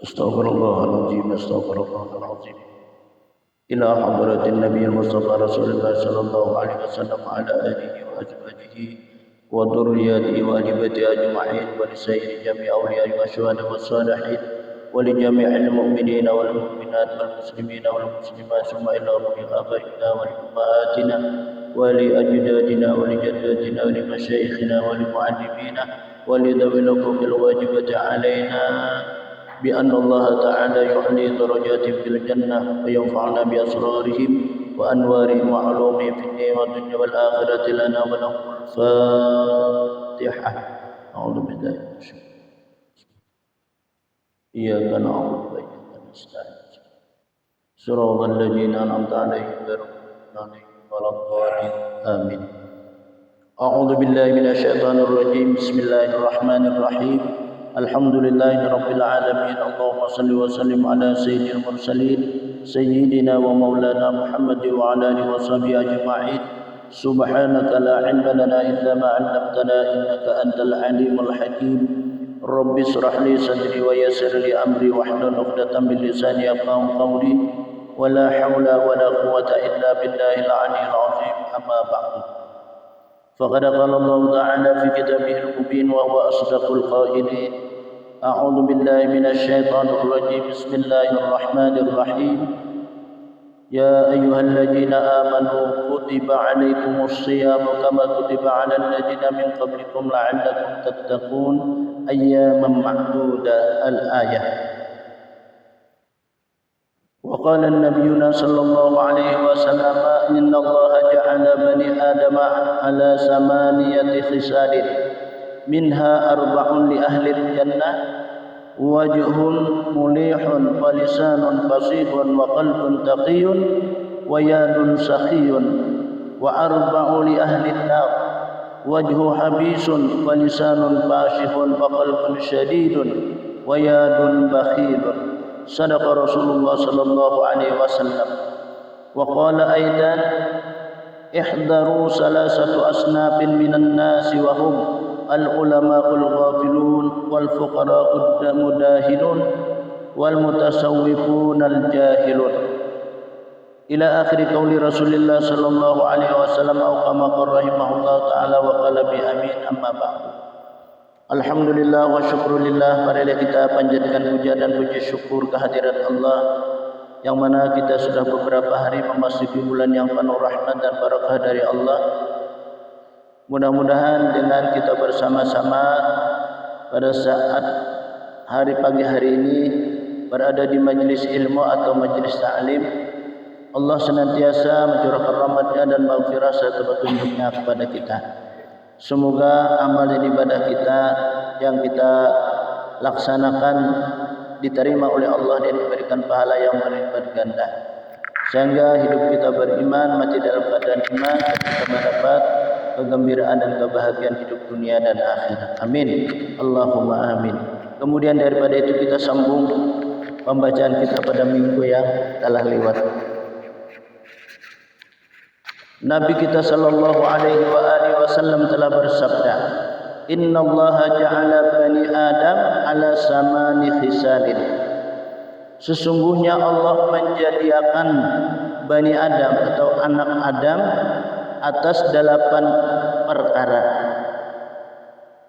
أستغفر الله العظيم أستغفر الله العظيم إلى حضرة النبي المصطفى رسول الله صلى الله عليه وسلم وعلى آله وأزواجه وذرياته وآل بيته أجمعين ولسائر جميع أولياء والشهداء والصالحين ولجميع المؤمنين والمؤمنات والمسلمين والمسلمات ثم إلى روح آبائنا ولأمهاتنا ولأجدادنا ولجداتنا ولمشايخنا ولمعلمينا ولذوي الحقوق الواجبة علينا بأن الله تعالى يعلي درجاتهم في الجنة وينفعنا بأسرارهم وأنوارهم وعلومهم في الدين والدنيا والآخرة لنا ولهم الفاتحة. أعوذ بالله من الشيطان إياك نعبد وإياك نستعين صراط الذين أنعمت عليهم غير المغضوب عليهم ولا الضالين آمين. أعوذ بالله من الشيطان الرجيم بسم الله الرحمن الرحيم الحمد لله رب العالمين اللهم صل وسلم على سيد المرسلين سيدنا ومولانا محمد وعلى آله وصحبه أجمعين سبحانك لا علم لنا إلا ما علمتنا إنك أنت العليم الحكيم رب اشرح لي صدري ويسر لي أمري واحلل عقدة من لساني يفقهوا قولي ولا حول ولا قوة إلا بالله العلي العظيم أما بعد فقد قال الله تعالى في كتابه المبين وهو أصدق القائلين أعوذ بالله من الشيطان الرجيم بسم الله الرحمن الرحيم يا أيها الذين آمنوا كتب عليكم الصيام كما كتب على الذين من قبلكم لعلكم تتقون أياما معدودة الآية. وقال النبي صلى الله عليه وسلم إن الله جعل بني آدم على 8 خصال منها 4 لأهل الجنة وجه مليح ولسان فصيح وقلب تقي ويد سخي و4 لأهل النار وجه حبيس ولسان فاشح وقلب شديد ويد بخيل صدق رسول الله صلى الله عليه وسلم. وقال أيضا احذروا 3 أصناف من الناس وهم العلماء الغافلون والفقراء المداهنون والمتصوفون الجاهلون إلى آخر قول رسول الله صلى الله عليه وسلم أو كما قال رحمه الله تعالى وقال بأمين. أما بعد. Alhamdulillah wa syukurillah, marilah kita panjatkan puja dan puji syukur kehadirat Allah yang mana kita sudah beberapa hari memasuki bulan yang penuh rahmat dan barakah dari Allah. Mudah-mudahan dengan kita bersama-sama pada saat hari pagi hari ini berada di majlis ilmu atau majlis ta'lim, Allah senantiasa mencurahkan rahmat-Nya dan maghfirah serta petunjuk-Nya kepada kita. Semoga amal dan ibadah kita yang kita laksanakan diterima oleh Allah dan diberikan pahala yang berlipat ganda, sehingga hidup kita beriman, mati dalam keadaan iman, dan kita mendapat kegembiraan dan kebahagiaan hidup dunia dan akhirat. Amin. Allahumma amin. Kemudian daripada itu kita sambung pembacaan kita pada minggu yang telah lewat. Nabi kita sallallahu alaihi wasallam telah bersabda, Inna Allah ja'ala bani Adam ala 8 khisalin. Sesungguhnya Allah menjadikan bani Adam atau anak Adam atas 8 perkara.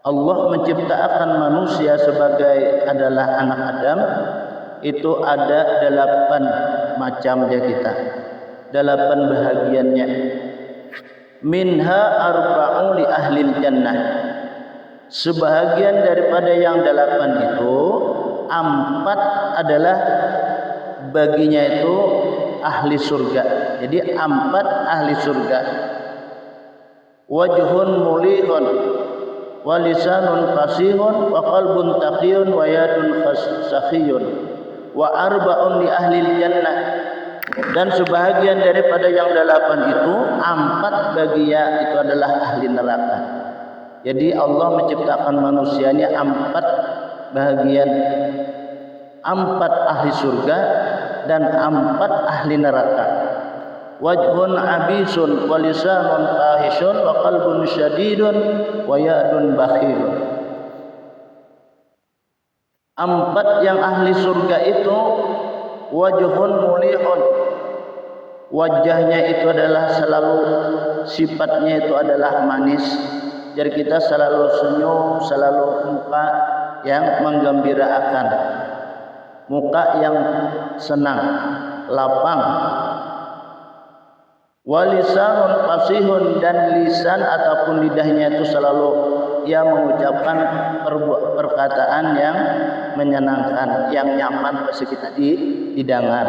Allah menciptakan manusia sebagai adalah anak Adam, itu ada 8 macamnya kita, 8 bahagiannya. Minha 4 li ahlil jannah. Sebahagian daripada yang 8 itu 4 adalah baginya itu ahli surga. Jadi 4 ahli surga. Wajhun mulihun wa lisanun fasihun wa qalbun taqiyun wa yadun sakhiyun wa 4 li ahlil jannah. Dan sebahagian daripada yang 8 itu 4 baginya itu adalah ahli neraka. Jadi Allah menciptakan manusianya 4 bahagian, 4 ahli surga dan 4 ahli neraka. Wajhun abisun wa lisanun fahishun wa qalbun syadidun wa yadun bakhilun. Empat yang ahli surga itu wajhun mulihun, wajahnya itu adalah selalu, sifatnya itu adalah manis. Jadi kita selalu senyum, selalu muka yang menggembirakan, muka yang senang, lapang. Walisanun fasihun, dan lisan ataupun lidahnya itu selalu ia mengucapkan perkataan yang menyenangkan, yang nyaman bagi kita didengar.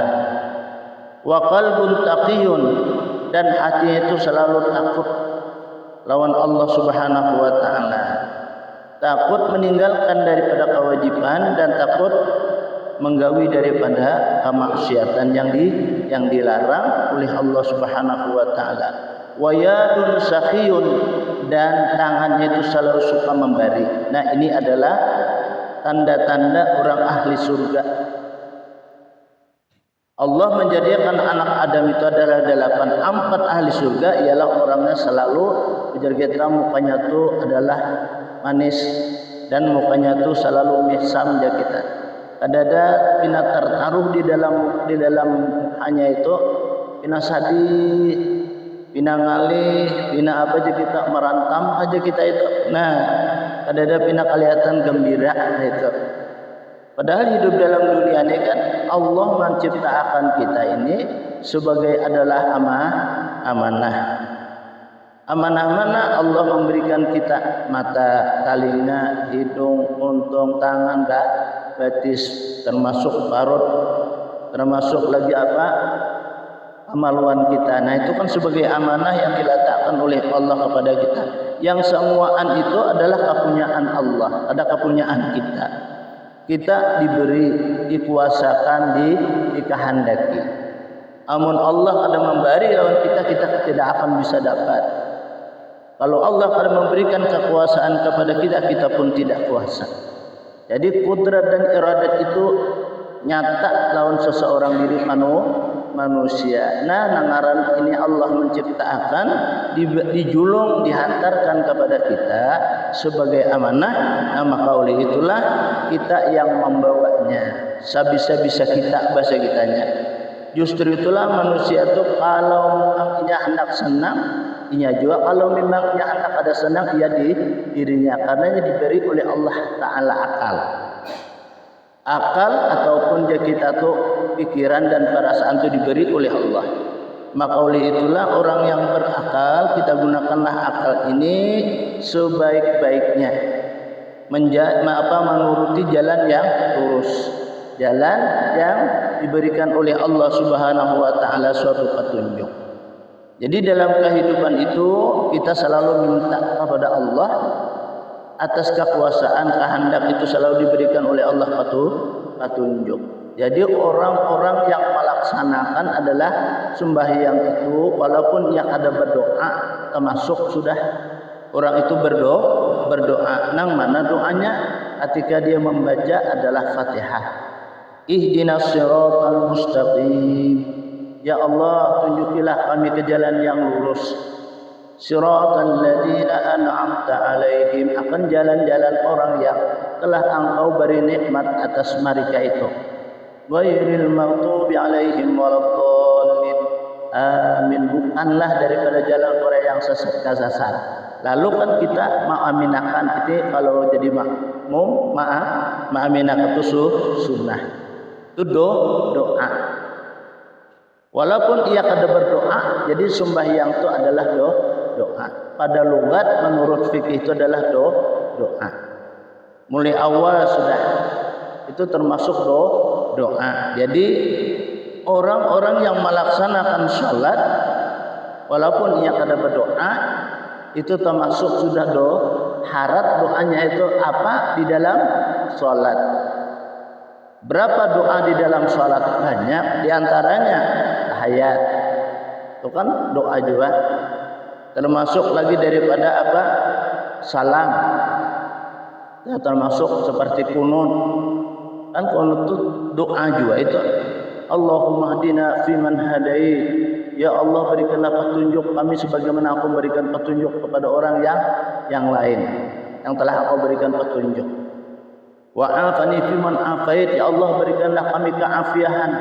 Wa qalbun taqiyun, dan hatinya itu selalu takut lawan Allah Subhanahu wa taala. Takut meninggalkan daripada kewajiban dan takut menggawi daripada kemaksiatan yang dilarang oleh Allah Subhanahu wa taala. Wa yadun sakhiyun, dan tangannya itu selalu suka memberi. Nah, ini adalah tanda-tanda orang ahli surga. Allah menjadikan anak Adam itu adalah 8. 4 ahli surga ialah orangnya selalu kita mukanya itu adalah manis dan mukanya itu selalu misam ya kita. Kadada pina tertaruh di dalam hanya itu pina sadih, pina ngalih, pina apa aja kita merantam aja kita itu. Nah, kadada pina kelihatan gembira itu. Padahal hidup dalam dunia ini kan Allah menciptakan kita ini sebagai adalah amanah. Amanah mana? Allah memberikan kita mata, telinga, hidung, untung, tangan, betis, termasuk parut, termasuk lagi apa? Amaluan kita. Nah, itu kan sebagai amanah yang diletakkan oleh Allah kepada kita. Yang semuaan itu adalah kepunyaan Allah, ada kepunyaan kita. Kita diberi, dikuasakan, dikehendaki. Amun Allah ada memberi lawan kita tidak akan bisa dapat. Kalau Allah akan memberikan kekuasaan kepada kita pun tidak kuasa. Jadi kudrat dan iradat itu nyata lawan seseorang diri manusia. Nah, nangaran ini Allah menciptakan, dijulung, dihantarkan kepada kita sebagai amanah. Nah, maka oleh itulah kita yang membawanya. Sabisa-bisa kita bahasa kitanya. Justru itulah manusia itu kalau memangnya hendak senang, inya juga kalau memangnya hendak ada senang, ia di dirinya, karena ia diberi oleh Allah Ta'ala akal ataupun kita tuh pikiran dan perasaan itu diberi oleh Allah. Maka oleh itulah orang yang berakal, kita gunakanlah akal ini sebaik-baiknya, menuruti jalan yang lurus, jalan yang diberikan oleh Allah Subhanahu wa taala suatu petunjuk. Jadi dalam kehidupan itu kita selalu minta kepada Allah atas kekuasaan, kehendak itu selalu diberikan oleh Allah petunjuk. Jadi orang-orang yang melaksanakan adalah sembahyang itu, walaupun yang ada berdoa termasuk sudah orang itu berdoa. Nang mana doanya? Ketika dia membaca adalah Fatihah. Ihdinas siratal mustaqim. Ya Allah, tunjukilah kami ke jalan yang lurus. Siratal ladzina an'amta alaihim, akan jalan-jalan orang yang telah Engkau beri nikmat atas mereka itu. Ghairil maghdubi alaihim waladdallin. Amin. Bukanlah daripada jalan orang yang sesat. Lalu kan kita mengaminakan itu, kalau jadi makmum mengaminakan itu sunnah. Itu doa. Walaupun ia kada berdoa, jadi sembahyang itu adalah doa. Pada lugat menurut fikih itu adalah doa. Mulai awal sudah itu termasuk doa. Jadi orang-orang yang melaksanakan salat walaupun ia kada berdoa itu termasuk sudah harat doanya itu apa di dalam salat. Berapa doa di dalam salat? Banyak, di antaranya tahiyat. Itu kan doa juga. Termasuk lagi daripada apa? Salam. Ya, termasuk seperti kunut. Kan kunut itu doa juga itu. Allahumma hdina fiman hadait. Ya Allah, berikanlah petunjuk kami sebagaimana Aku berikan petunjuk kepada orang yang lain yang telah Engkau berikan petunjuk. Wa'afani fiman afait, ya Allah berikanlah kami keafiahan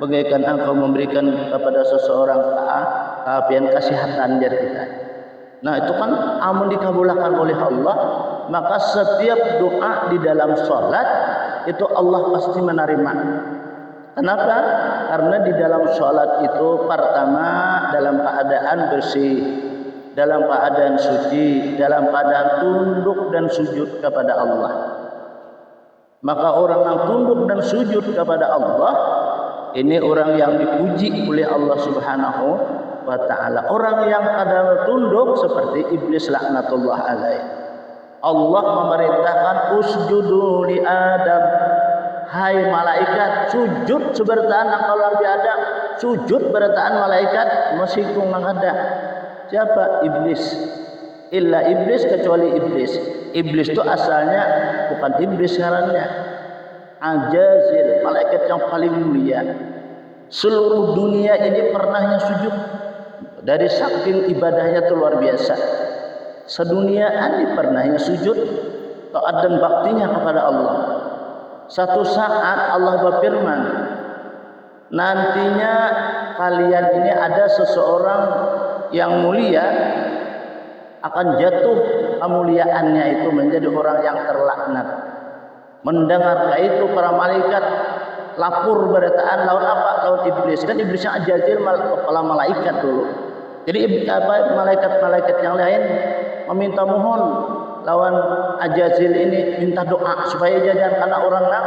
bagaikan Engkau memberikan kepada seseorang keafian kesehatan dari kita. Nah itu kan amun dikabulkan oleh Allah, maka setiap doa di dalam sholat itu Allah pasti menerima. Kenapa? Karena di dalam sholat itu pertama dalam keadaan bersih, dalam keadaan suci, dalam keadaan tunduk dan sujud kepada Allah. Maka orang yang tunduk dan sujud kepada Allah, ini orang yang dipuji oleh Allah Subhanahu wa ta'ala. Orang yang kadang tunduk seperti iblis laknatullah alaih. Allah memerintahkan usjudu li Adam. Hai malaikat, sujud sebertaan kalau Nabi Adam. Sujud bertaan malaikat masih ada. Siapa? Iblis. Illa iblis, kecuali iblis. Iblis itu asalnya bukan iblis ngarannya. Ajazil, malaikat yang paling mulia. Seluruh dunia ini pernahnya sujud. Dari saking ibadahnya itu luar biasa. Sedunia ini pernahnya sujud, taat dan baktinya kepada Allah. Satu saat Allah berfirman, nantinya kalian ini ada seseorang yang mulia akan jatuh kemuliaannya itu menjadi orang yang terlaknat. Mendengar itu para malaikat lapor beritaan lawan apa? Lawan iblis. Kan iblisnya Ajazil kepala malaikat dulu. Jadi malaikat-malaikat yang lain meminta mohon lawan Ajazil ini, minta doa supaya jangan karena orang nak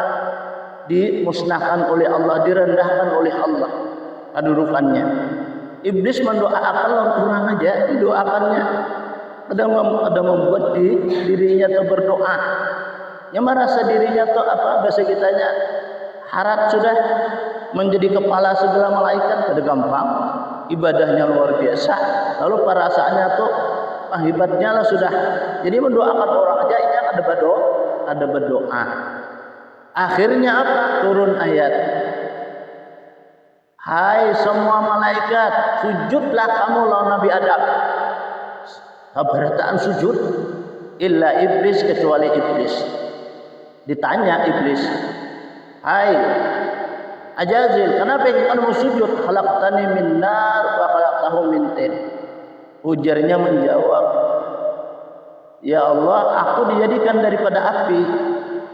dimusnahkan oleh Allah, direndahkan oleh Allah kedudukannya. Iblis mendoakan lawan orang aja, didoakannya. Ada membuat dirinya tuh berdoa. Yang merasa dirinya tuh apa bahasa kitanya harat sudah menjadi kepala segala malaikat, pada gampang. Ibadahnya luar biasa. Lalu perasaannya tuh hebatnya lah sudah. Jadi mendoakan orang aja ini ada berdoa. Akhirnya apa? Turun ayat. Hai semua malaikat, sujudlah kamu lawan Nabi Adam. Berataan sujud, illa iblis, kecuali iblis. Ditanya iblis, hai Ajazil, kenapa kamu sujud? Khalaqtani min nar wa khalaqtahu min tin. Ujarnya menjawab, ya Allah, aku dijadikan daripada api,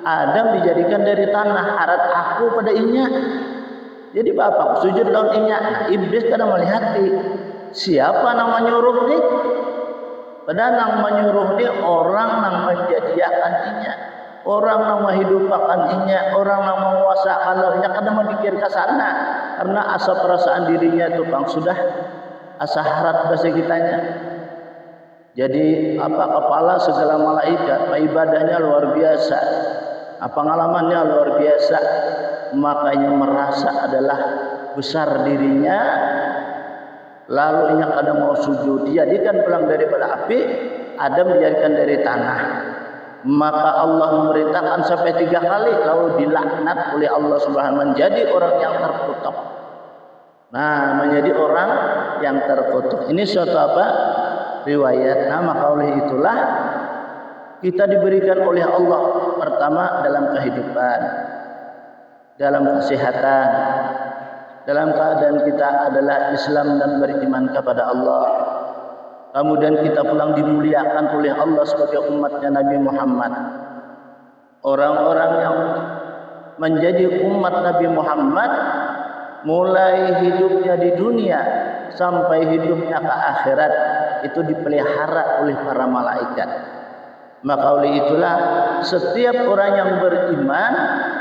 Adam dijadikan dari tanah, harat aku pada inya. Jadi bapak sujud lawan inya. Nah, iblis kadang melihat siapa nama nyuruh nih? Padahal yang menyuruh ini orang yang menjadikan inya, orang yang menghidupkan inya, orang yang menguasakan inya, kadang memikir ke sana karena asa perasaan dirinya itu bang sudah asa harat bahasa kitanya. Jadi apa kepala segala malaikat, ibadahnya luar biasa, pengalamannya luar biasa, makanya merasa adalah besar dirinya. Lalu ia kadang mau sujud, dijadikan pulang daripada api, Adam dijadikan dari tanah. Maka Allah memerintahkan sampai 3 kali, lalu dilaknat oleh Allah Subhanahu menjadi orang yang terkutuk. Nah, menjadi orang yang terkutuk. Ini suatu apa? Riwayat. Nah, maka oleh itulah kita diberikan oleh Allah pertama dalam kehidupan, dalam kesehatan, dalam keadaan kita adalah Islam dan beriman kepada Allah. Kemudian kita pulang dimuliakan oleh Allah sebagai umatnya Nabi Muhammad. Orang-orang yang menjadi umat Nabi Muhammad mulai hidupnya di dunia sampai hidupnya ke akhirat itu dipelihara oleh para malaikat. Maka oleh itulah setiap orang yang beriman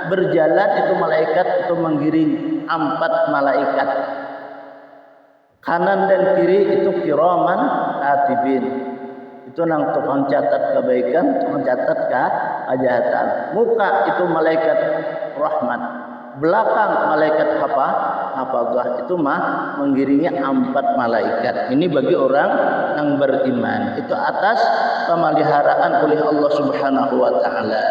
berjalan itu malaikat itu menggiring 4 malaikat. Kanan dan kiri itu kiraman katibin. Itu nang tukang catat kebaikan, tukang catat kejahatan. Muka itu malaikat rahmat. Belakang malaikat hafazah itu menggiringi 4 malaikat. Ini bagi orang yang beriman. Itu atas pemeliharaan oleh Allah Subhanahu wa taala.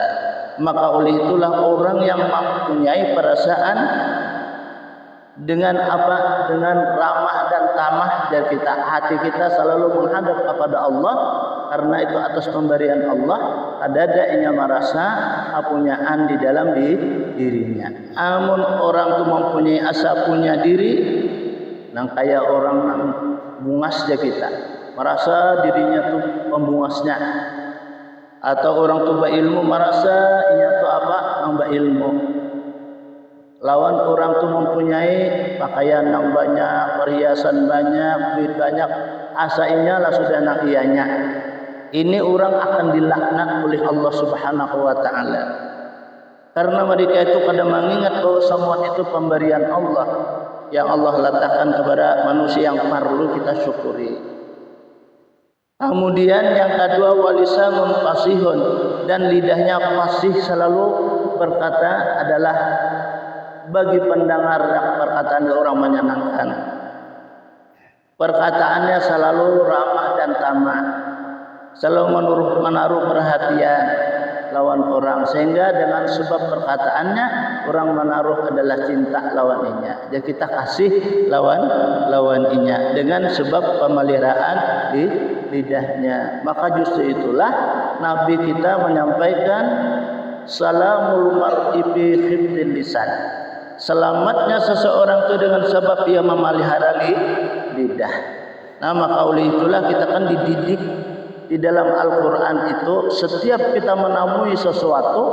Maka oleh itulah orang yang mempunyai perasaan dengan apa? Dengan ramah dan tamah dari kita. Hati kita selalu menghadap kepada Allah karena itu atas pemberian Allah, ada inya merasa apunyaan di dalam dirinya. Amun orang tu mempunyai asa punya diri, nang kaya orang nang bungas aja kita, merasa dirinya tu pembungasnya. Atau orang tu berilmu merasa ia tu apa nang berilmu. Lawan orang tu mempunyai pakaian yang banyak, perhiasan banyak, duit banyak, asainya lah sudah nak ianya. Ini orang akan dilaknat oleh Allah Subhanahu wa taala. Karena mereka itu kadang mengingat bahwa semua itu pemberian Allah yang Allah letakkan kepada manusia yang perlu kita syukuri. Kemudian yang kedua, walisanun fasihun, dan lidahnya fasih selalu berkata adalah bagi pendengar perkataan orang menyenangkan. Perkataannya selalu ramah dan tamak, selalu menaruh perhatian lawan orang, sehingga dengan sebab perkataannya orang menaruh adalah cinta lawaninya. Jadi kita kasih lawaninya dengan sebab pemeliharaan di lidahnya. Maka justru itulah Nabi kita menyampaikan salamul mar'i fi hifdzil lisan. Selamatnya seseorang itu dengan sebab ia memelihara lidah. Nah, maka oleh itulah kita kan dididik di dalam Al-Quran itu, setiap kita menemui sesuatu,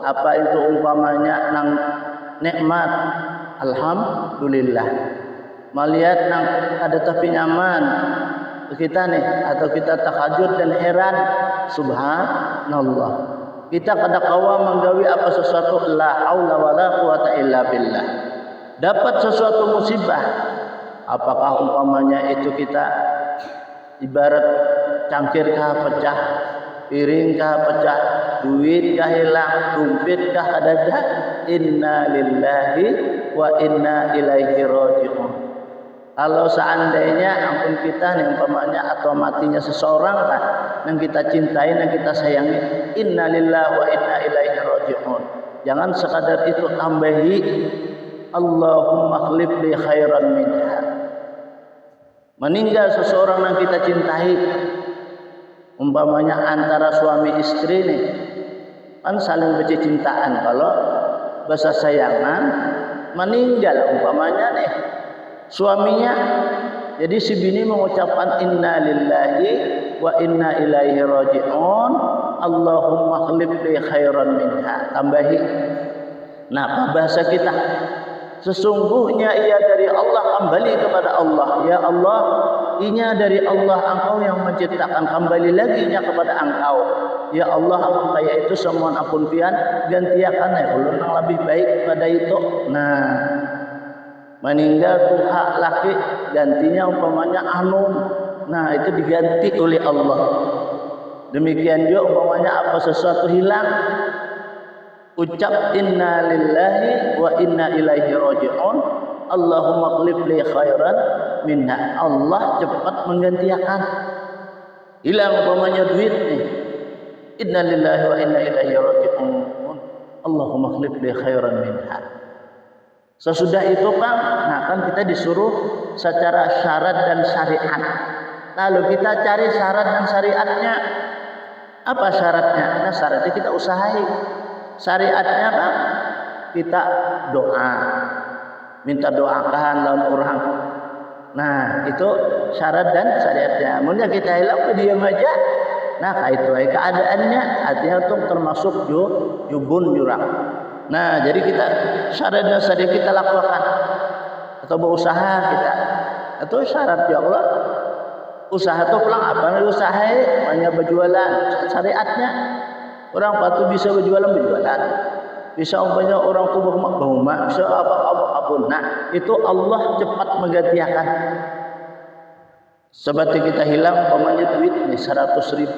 apa itu umpamanya nang nikmat, alhamdulillah. Melihat nang ada tapi nyaman kita nih, atau kita tahajud dan heran, subhanallah. Kita kada kawa menggawi apa sesuatu, la haula wala quwata illa billah. Dapat sesuatu musibah, apakah umpamanya itu kita ibarat cangkir kah pecah, piring kah pecah, duit kah hilang, dompet kah ada, inna lillahi wa inna ilaihi raji'un. Kalau seandainya ampun kita nih umpamanya atau matinya seseorang kan yang kita cintai, yang kita sayangi, inna lillahi wa inna ilaihi raji'un. Jangan sekadar itu, tambahi Allahumma khlif li khairan minha. Meninggal seseorang yang kita cintai, umpamanya antara suami istri nih kan saling bercintaan, kalau bahasa sayangan meninggal umpamanya nih suaminya, jadi si bini mengucapkan inna lillahi wa inna ilaihi raji'un, Allahumma khlif li khairan minha, tambahi. Nah, apa bahasa kita? Sesungguhnya ia dari Allah, kembali kepada Allah. Ya Allah, inya dari Allah, engkau yang menciptakan, kembali lagi nya kepada engkau. Ya Allah, engkau kaya itu semua ampun pian, gantiakan ya ulun yang lebih baik pada itu. Nah, meninggal tuh hak laki, gantinya umpamanya anum. Nah, itu diganti oleh Allah. Demikian juga umpamanya apa sesuatu hilang, ucap inna lillahi wa inna ilaihi raji'un, Allahumma khlif li khairan minha. Allah cepat menggantikan. Hilang umpamanya duit nih, inna lillahi wa inna ilaihi raji'un, Allahumma khlif li khairan minha. Sesudah itu kan, nah kan kita disuruh secara syarat dan syariat. Lalu kita cari syarat dan syariatnya. Apa syaratnya? Nah, syaratnya kita usahain. Syariatnya apa? Kita doa, minta doakan lawan orang. Nah, itu syarat dan syariatnya. Mungkin kita hilang diam aja. Nah, itu keadaannya artinya itu termasuk jubun jurang. Nah, jadi kita syarat dan syariat kita lakukan atau berusaha kita. Itu syarat ya Allah. Usaha itu pelang apa? Usaha banyak berjualan, syariatnya. Orang patu bisa berjualan, bisa umpamanya orang tubuh rumah, bisa apa. Nah, itu Allah cepat menggantikan. Seperti kita hilang umpamanya duit nih 100.000,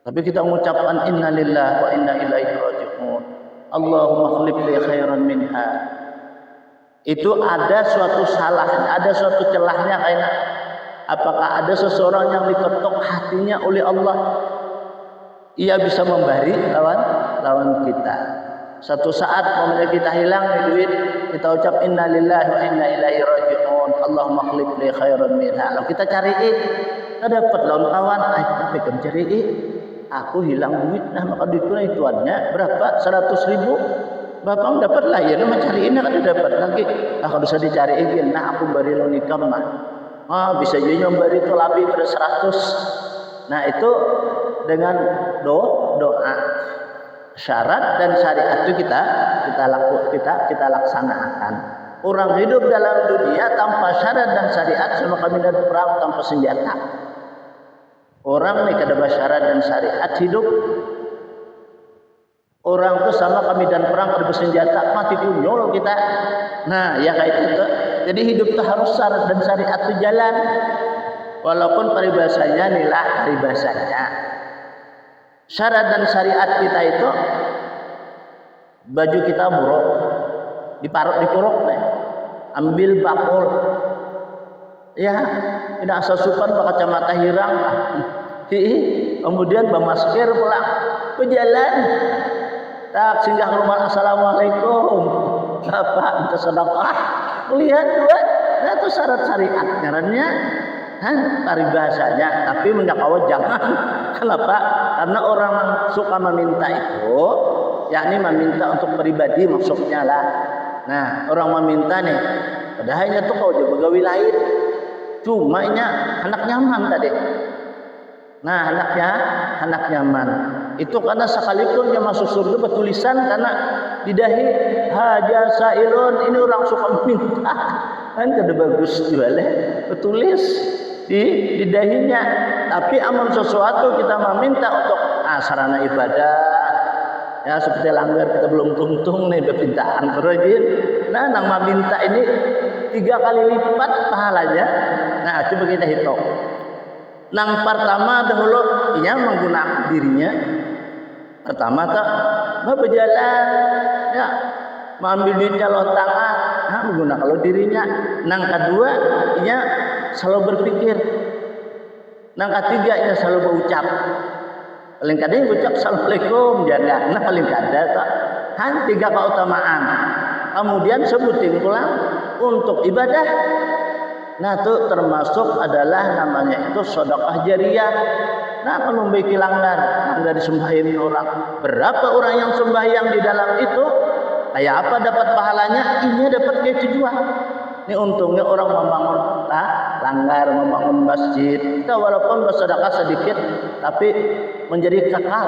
tapi kita mengucapkan inna lillahi wa inna ilaihi raji'un, Allahumma khlif li khairan minha. Itu ada suatu salahnya, ada suatu celahnya, kayak apakah ada seseorang yang diketuk hatinya oleh Allah, ia bisa memberi lawan kita. Satu saat momennya kita hilang nih duit, kita ucap inna lillahi wa inna ilaihi raji'un, Allahumma khlif li khairan minha. Lalu kita cariin dapat lawan kawan, tapi kan cari aku hilang duit, nah maka duitnya ituannya berapa? 100.000. Bapak dapat lah ya, nama cariin kan dapat lagi. Kalau bisa dicari izin, nah aku beri lo nikah mah. Bisa jadi beri itu lebih pada 100. Nah itu dengan doa syarat dan syariat itu kita laksanakan. Orang hidup dalam dunia tanpa syarat dan syariat sama kami dan perang tanpa senjata. Orang nih kada syarat dan syariat hidup. Orang itu sama kami dan perang kada bersenjata, mati kunyol kita. Nah, ya kayak itu. Jadi hidup itu harus syarat dan syariat itu jalan. Walaupun peribahasanya inilah peribahasanya. Syarat dan syariat kita itu baju kita buruk, diparok nih. Ambil bakul. Ya, tidak asal supan pakai kacamata hirang. Kemudian bermasker pulang berjalan. Tak singgah ke rumah, assalamualaikum. Apa minta sedekah? Lihat dua, nah itu syarat syariat ngarannya. Paribahasanya, tapi mendakwa jangan. Kenapa? Karena orang suka meminta itu, yakni meminta untuk pribadi maksudnya lah. Nah, orang meminta nih, padahalnya tuh kau juga gawe lain. Cuma nya anak nyaman tadi. Nah, anak nyaman. Itu karena sekalipun dia masuk surga bertulisan karena di dahi haja sailun, ini orang suka meminta. Kan kada bagus jualnya bertulis di dahinya. Tapi amun sesuatu kita meminta untuk sarana ibadah, ya seperti langgar kita belum tuntung nih permintaan kerajin. Nah, nang meminta ini 3 kali lipat pahalanya. Nah, coba kita hitung. Nang pertama dahulu ia menggunakan dirinya. Pertama tak berjalan, ya mengambil duitnya lontangan, menggunakan kalau dirinya. Nang kedua ia selalu berpikir. Nang ketiga ia selalu berucap. Paling kadang ucap assalamualaikum jangan. Nah paling kadang tak. 3 keutamaan. Kemudian sebutin pulang untuk ibadah. Nah itu termasuk adalah namanya itu sedekah jariyah. Nah memiliki langgar disembahyang orang. Berapa orang yang sembahyang di dalam itu? Kayak apa dapat pahalanya? Ini dapat kayak tujuan. Ini untungnya orang membangun langgar, membangun masjid. Kita walaupun bersedekah sedikit, tapi menjadi kekal.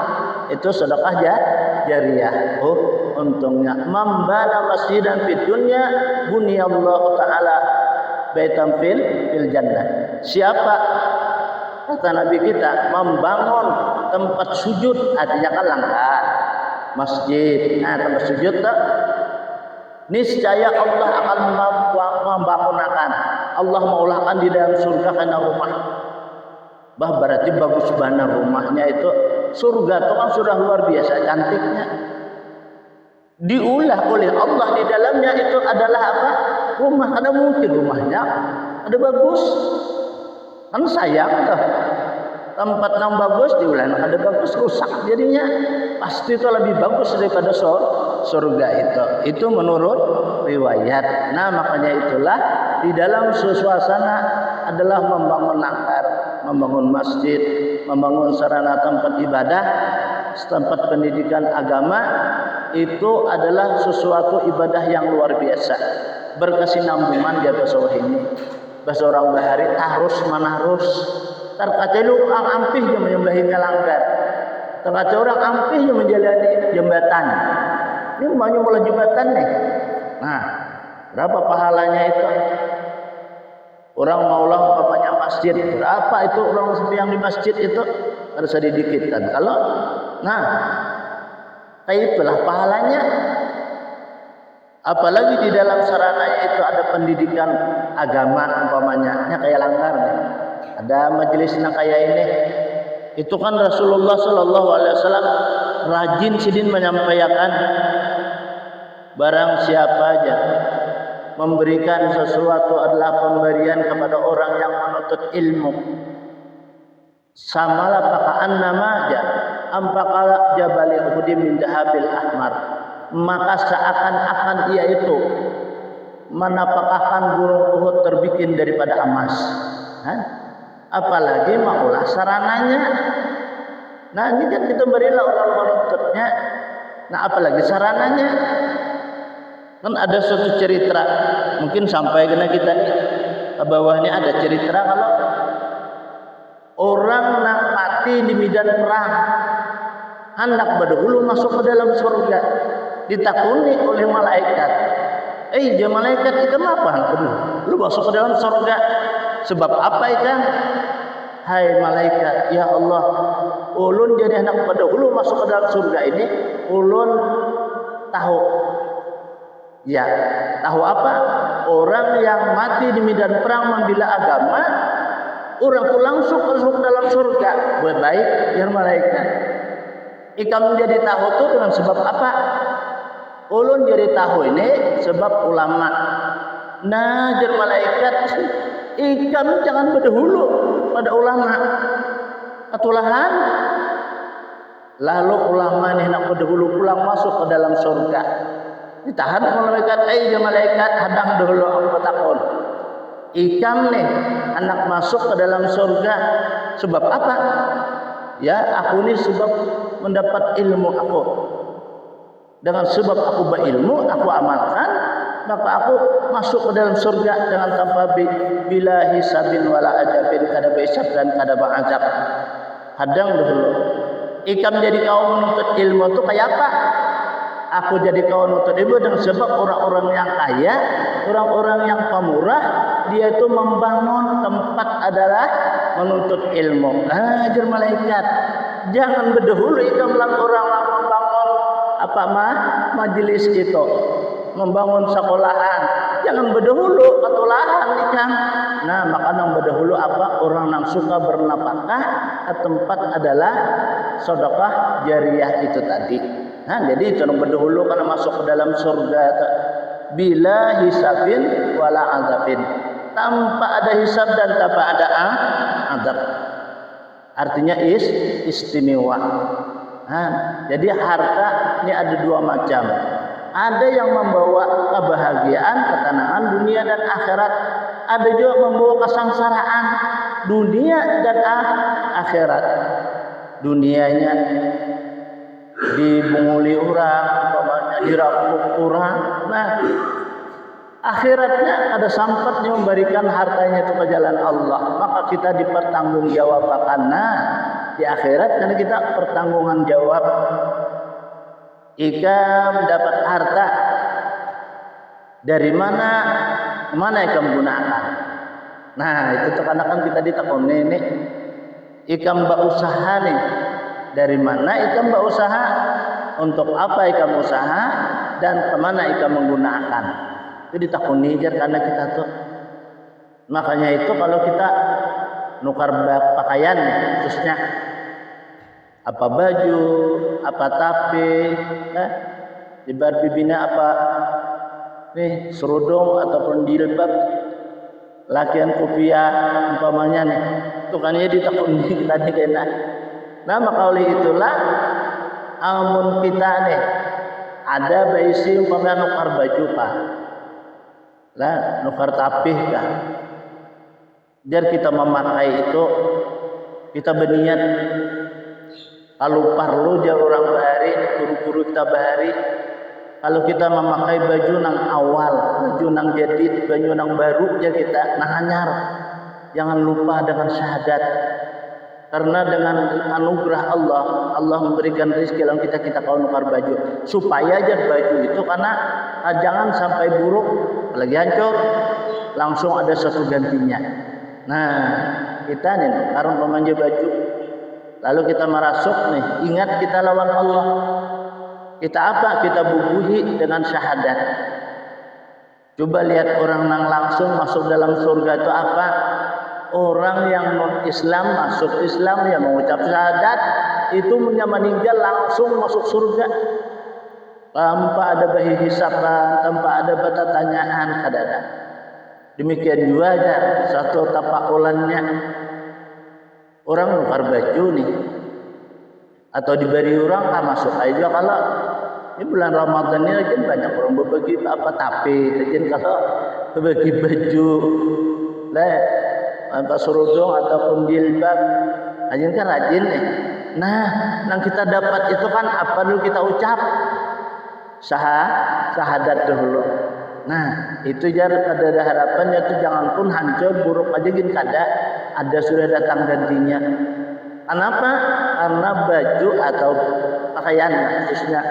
Itu sedekah jariyah. Untungnya. Membana masjidan fid dunya buniyallahu ta'ala baitan fil jannah. Siapa kata Nabi kita membangun tempat sujud, artinya kan langgar masjid. Nah tempat sujud tak niscaya Allah akan membangunkan, Allah maulakan di dalam surga karena rumah. Berarti bagus banget rumahnya itu. Surga itu kan sudah luar biasa cantiknya. Diulah oleh Allah di dalamnya itu adalah apa? Rumah. Ada mungkin rumahnya ada bagus. Kan sayang tuh. Tempat yang bagus diulah ada bagus rusak jadinya. Pasti itu lebih bagus daripada surga itu. Itu menurut riwayat. Nah makanya itulah di dalam suasana adalah membangun langgar, membangun masjid, membangun sarana tempat ibadah, tempat pendidikan agama. Itu adalah sesuatu ibadah yang luar biasa. Berkesinambungan di atas bawah ini. Bahasa orang bahari harus manarus. Terkata lu orang ampih yang menyembahnya langgar. Terkata orang ampih yang menjalani jembatan. Ini rumahnya mulai jembatan nih. Nah, berapa pahalanya itu? Orang maulah bapaknya masjid. Berapa itu orang yang di masjid itu? Harus didikitkan. Kalau, nah, kayak itulah pahalanya. Apalagi di dalam sarananya itu ada pendidikan agama umpamanya, kayak langgar. Ada majelisnya kayak ini. Itu kan Rasulullah Shallallahu Alaihi Wasallam rajin sidin menyampaikan barang siapa aja memberikan sesuatu adalah pemberian kepada orang yang menuntut ilmu. Samalah pakaan nama aja ampakala jabali Uhud min dahabil ahmar, maka seakan-akan ia itu menapakahkan gunung Uhud terbikin daripada emas. apalagi maulah sarananya. Nah ini kan kita berilah orang menuntutnya, nah apalagi sarananya. Kan ada suatu cerita, mungkin sampai kena kita nih ke bawah ini ada cerita kalau orang nak mati di medan perang hendak berdahulu masuk ke dalam surga, ditakuni oleh malaikat. Dia malaikat itu apa? Lu masuk ke dalam surga sebab apa ikan? Hai malaikat, ya Allah, ulun jadi anak berdahulu masuk ke dalam surga ini, ulun tahu. Ya, tahu apa? Orang yang mati di medan perang membela agama, orang itu langsung masuk dalam surga. Baik, ya malaikat. Ikam jadi tahu itu dengan sebab apa? Ulun jadi tahu ini sebab ulama. Nah, jar malaikat, ikam jangan berdahulu pada ulama. Atulahan. Lalu ulama ini nak berdahulu pulang masuk ke dalam surga. Ditahan malaikat, ya malaikat, hadang dulu aku takut. Ikam nih anak masuk ke dalam surga sebab apa? Ya, aku ini sebab mendapat ilmu aku. Dengan sebab aku berilmu, aku amalkan, maka aku masuk ke dalam surga dengan tanpa bila hisabin wala adabin, kada hisab dan kada azab. Hadang dulu. Ikam jadi kaum menuntut ilmu itu kayak apa? Aku jadi kaum menuntut ilmu dengan sebab orang-orang yang kaya, orang-orang yang pemurah, dia itu membangun tempat adalah menuntut ilmu. Ajar malaikat, jangan berdahulu ikam orang yang membangun majelis itu, membangun sekolahan. Jangan berdahulu ketulahan ikam. Nah, maka yang berdahulu apa? Orang yang suka bernapakah ke tempat adalah sedekah jariyah itu tadi. Nah, jadi itu yang berdahulu karena masuk ke dalam surga bila hisabin wala azabin, tanpa ada hisab dan tanpa ada azab. Artinya istimewa. Nah, jadi harta ini ada dua macam. Ada yang membawa kebahagiaan, ketenangan dunia dan akhirat. Ada juga membawa kesengsaraan dunia dan akhirat. Dunianya dibunguli orang, dirampok orang. Nah, akhiratnya ada sampatnya memberikan hartanya itu ke jalan Allah. Maka kita dipertanggungjawabkan. Nah, di akhirat karena kita pertanggungan jawab. Ikam dapat harta dari mana ikam gunakan. Nah, itu terkadang kita ditakon ini ikam berusaha nih, dari mana ikam berusaha, untuk apa ikam usaha, dan kemana ikam menggunakan. Itu ditakoni aja karena kita tuh. Makanya itu kalau kita nukar pakaian khususnya apa baju, apa tapi, ibarat bibina apa nih serudung ataupun jilbab, lakian kopiah umpamanya nih, itu kan ya ditakuni kita nih kena. Nah maka oleh itulah amun kita nih ada baisi umpamanya nukar baju kah, lah nukar tapih kah, biar kita memakai itu kita berniat. Kalau perlu dia orang bahari, guru-guru kita bahari. Kalau kita memakai baju nang awal, baju nang jadid, baju nang baru, ya kita nahanyar. Jangan lupa dengan syahadat. Karena dengan anugerah Allah, Allah memberikan rezeki dalam kita kau nukar baju. Supaya aja baju itu karena jangan sampai buruk, lagi hancur, langsung ada satu gantinya. Nah, kita nih karena pemanja baju. Lalu kita merasuk nih, ingat kita lawan Allah. Kita apa? Kita bubuhi dengan syahadat. Coba lihat orang yang langsung masuk dalam surga itu apa? Orang yang non-Islam masuk Islam, yang mengucap syahadat, itu meninggal langsung masuk surga. Tanpa ada bahi hisaban, tanpa ada bata tanyaan, kadang. Demikian juga aja satu tapakulannya. Orang nukar baju nih atau diberi orang tak masuk aja. Kalau ini bulan Ramadan ini kan banyak orang berbagi apa tapi jadi kalau berbagi baju lah tanpa serudung ataupun jilbab. Rajin kan rajin nih. Nah, yang kita dapat itu kan apa dulu kita ucap? Syahadat dulu. Nah, itu jar ada harapannya itu jangan pun hancur buruk aja gin kada ada sudah datang gantinya. Kenapa? Karena baju atau pakaian khususnya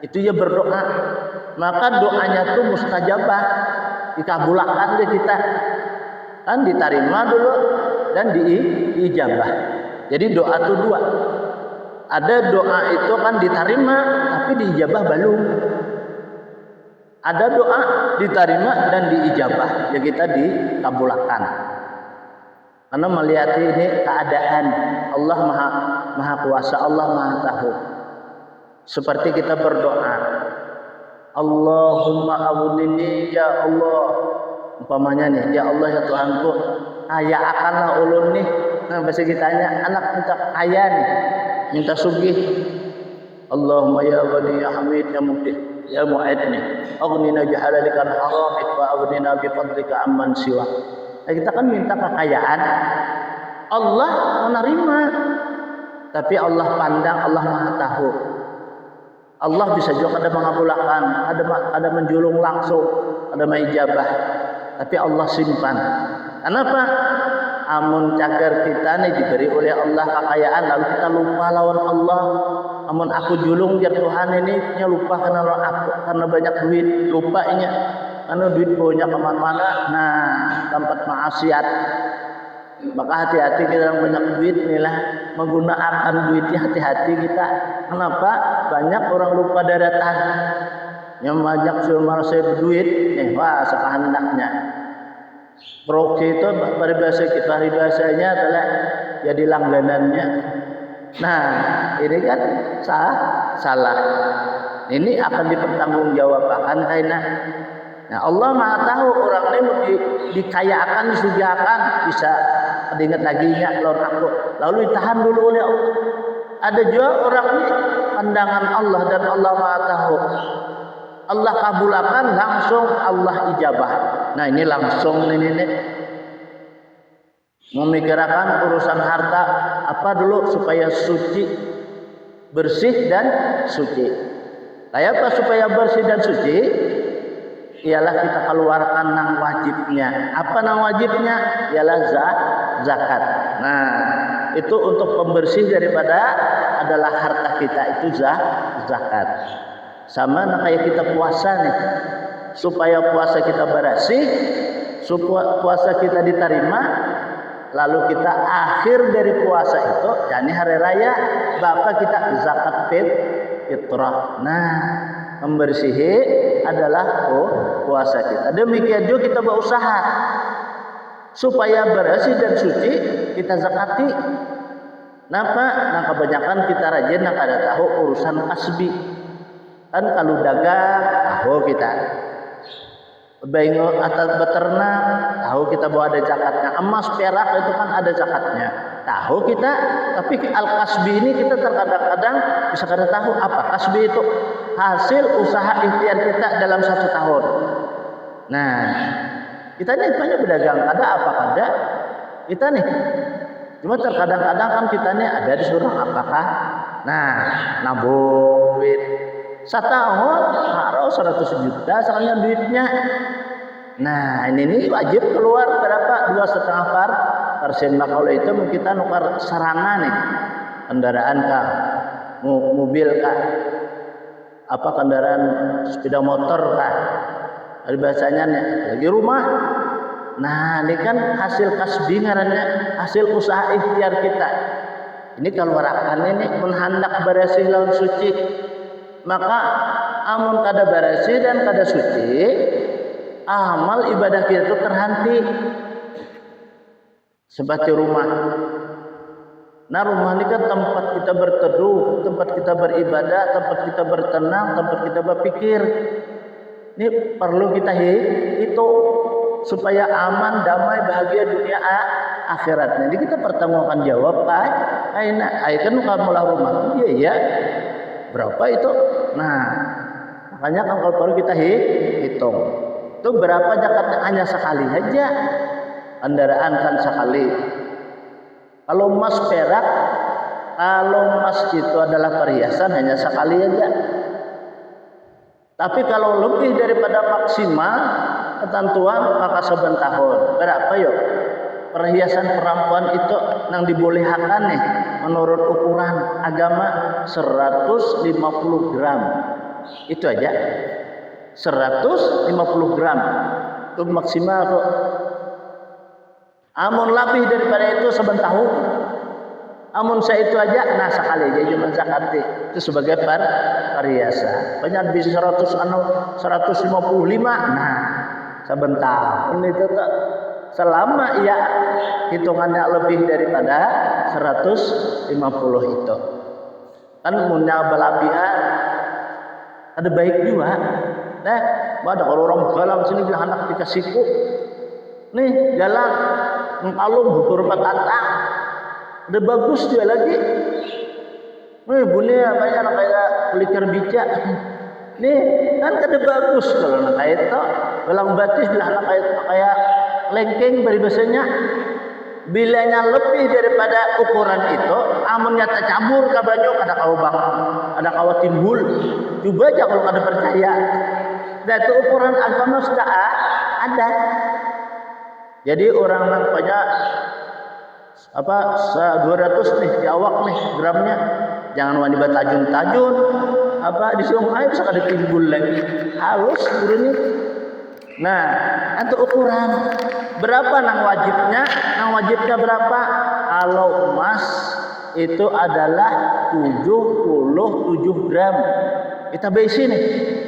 itu ya berdoa. Maka doanya tuh mustajabah, dikabulkan deh kita. Kan diterima dulu dan diijabah. Jadi doa itu dua. Ada doa itu kan diterima tapi diijabah belum. Ada doa diterima dan diijabah, ya kita dikabulkan. Karena melihat ini keadaan Allah maha kuasa, Allah maha tahu. Seperti kita berdoa, Allahumma aghnini ya Allah. Umpamanya nih, ya Allah ya Tuhanku, kaya akanlah ulun nih. Nah, bahasa kitanya anak minta kaya nih, minta sugih. Allahumma ya ghani ya hamid ya mubdih ya mu'adni aghnina bihalalika an haramik wa aghnina bi fadlika amman siwa. Nah, kita kan minta kekayaan, Allah menerima, tapi Allah pandang, Allah maha tahu. Allah bisa juga ada mengabulkan, ada menjulung langsung, ada mengijabah, tapi Allah simpan. Kenapa? Amun cagar kita nih diberi oleh Allah kekayaan lalu kita lupa lawan Allah. Amun aku julung biar Tuhan ini lupa karena aku karena banyak duit, lupanya karena duit banyak kemana-mana. Nah, tempat maksiat. Maka hati-hati kita yang banyak duit inilah menggunakan duitnya, hati-hati kita. Kenapa? Banyak orang lupa daratan. Yang banyak sudah merasa duit, wah sekehendaknya. Proke itu paribasanya adalah jadi langganannya. Nah, ini kan salah. Ini akan dipertanggungjawabkan karena nah, Allah Maha tahu orang ini dikayakan, disujakan, bisa ingat lagi ingat lawan aku. Lalu ditahan dulu oleh Allah. Ada juga orang ini pandangan Allah dan Allah Maha tahu. Allah kabulkan langsung Allah ijabah. Nah, ini langsung ini memikirkan urusan harta apa dulu supaya suci, bersih dan suci. Kayak apa supaya bersih dan suci? Ialah kita keluarkan nang wajibnya. Apa nang wajibnya? Ialah zakat. Nah, itu untuk pembersih daripada adalah harta kita itu zakat. Sama nah kayak kita puasa nih. Supaya puasa kita bersih, supaya puasa kita diterima, lalu kita akhir dari puasa itu, yakni hari raya, bapak kita zakat fitrah. Nah, membersihi adalah puasa kita. Demikian juga kita berusaha supaya bersih dan suci, kita zakati. Kenapa? Nah, kebanyakan kita rajin nak ada tahu urusan kasbi. Kan kalau dagang, tahu kita. Baik atau beternak, tahu kita bahwa ada zakatnya. Emas, perak itu kan ada zakatnya. Tahu kita, tapi al-kasbi ini kita terkadang-kadang bisa kada tahu apa kasbi itu. Hasil usaha ikhtiar kita dalam 1 tahun. Nah, kita ini banyak berdagang, ada apa kada? Kita nih, cuma terkadang-kadang kan kita nih ada disuruh apakah? Nah, nabung duit. Setahun harus 100 juta soalnya duitnya. Nah, ini wajib keluar berapa? 2,5%. Nah, kalau itu kita nukar sarana nih, kendaraan kah, mobil kah, apa kendaraan sepeda motor kah, dari bahasanya nih lagi rumah. Nah, ini kan hasil kasbi ngarannya, hasil usaha ikhtiar kita. Ini keluarkan ini menhandak bersih lawan suci. Maka amun kada bersih dan kada suci, amal ibadah kita itu terhenti. Seperti rumah. Nah, rumah ini kan tempat kita berteduh, tempat kita beribadah, tempat kita bertenang, tempat kita berpikir. Ini perlu kita itu supaya aman, damai, bahagia dunia akhiratnya. Jadi kita pertemukan jawab kan? Kan kamu lah rumah itu ya. Berapa itu? Nah, makanya kalau perlu kita hitung. Itu berapa zakatnya hanya sekali aja. kendaraan kan sekali. Kalau emas perak, kalau emas itu adalah perhiasan hanya sekali aja. Tapi kalau lebih daripada maksimal ketentuan maka saben tahun. Berapa yuk? Perhiasan perempuan itu yang dibolehkan nih menurut ukuran agama 150 gram. Itu aja. 150 gram. Itu maksimal kok. Amun lebih daripada itu saben tahun. Amun saya itu aja nah sekali aja cuma zakati itu sebagai perhiasan. Banyak bisa 155 nah saben tahun itu tuh selama ia hitungannya lebih daripada 150 itu. Kan punya belabihan ada baik juga. Nah, ada kalau orang galang sini bilang anak dikasih siku. Nih galang mengkalung bukur patantang. Udah bagus dia lagi. Nih bunyi banyak kayak kulit kerbica. Nih kan kada bagus kalau nak kayak itu. Gelang batis bilang anak kayak lengkeng peribahasanya. Bilanya lebih daripada ukuran itu, amunnya tercampur ke banyu kada kau bang, ada kau timbul. Coba aja kalau kada percaya. Dan itu ukuran agama sudah ada. Jadi orang nampaknya apa 200 nih di awak nih gramnya, jangan wanita tajun-tajun apa di sungai bisa kada timbul lagi halus burungnya. Nah itu ukuran berapa nang wajibnya berapa? Kalau emas itu adalah 77 gram. Kita besi nih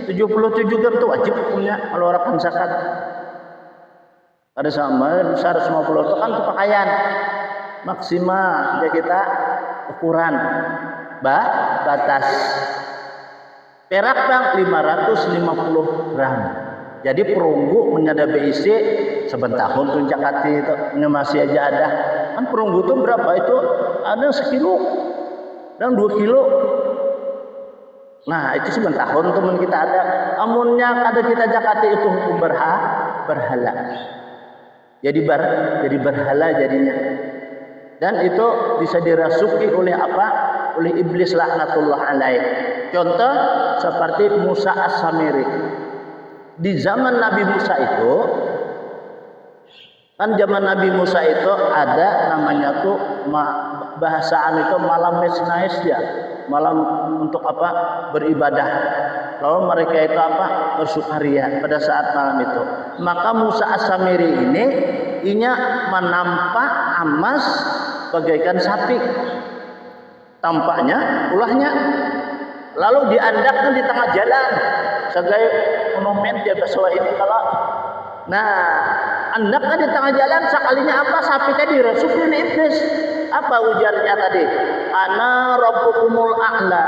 77 gram itu wajib punya kalau orang zakat. Ada sama 150 itu kan pakaian maksimal ya kita ukuran batas perak bang 550 gram. Jadi perunggu menyada BIC sebentar tahun jakati itu masih aja ada. Kan perunggu itu berapa itu? Ada sekilo dan 2 kilo. Nah itu sebentar tahun teman kita ada. Amunnya ada kita jakati itu hukum berhala. Jadi berhala jadinya. Dan itu bisa dirasuki oleh apa? Oleh iblis laknatullah alaih. Contoh seperti Musa As-Samiri. Di zaman Nabi Musa itu kan zaman Nabi Musa itu ada namanya tuh bahasaan itu malam mesnais dia. Malam untuk apa? Beribadah. Lalu mereka itu apa? Bersukaria pada saat malam itu. Maka Musa As-Samiri ini menampak emas bagaikan sapi. Tampaknya ulahnya. Lalu diandakkan di tengah jalan sebagai monumen dia bahasa ini kalau. Nah, andakkan di tengah jalan sekalinya apa? Sapi tadi dirasukin iblis. Apa ujarnya tadi? Ana rabbukumul a'la.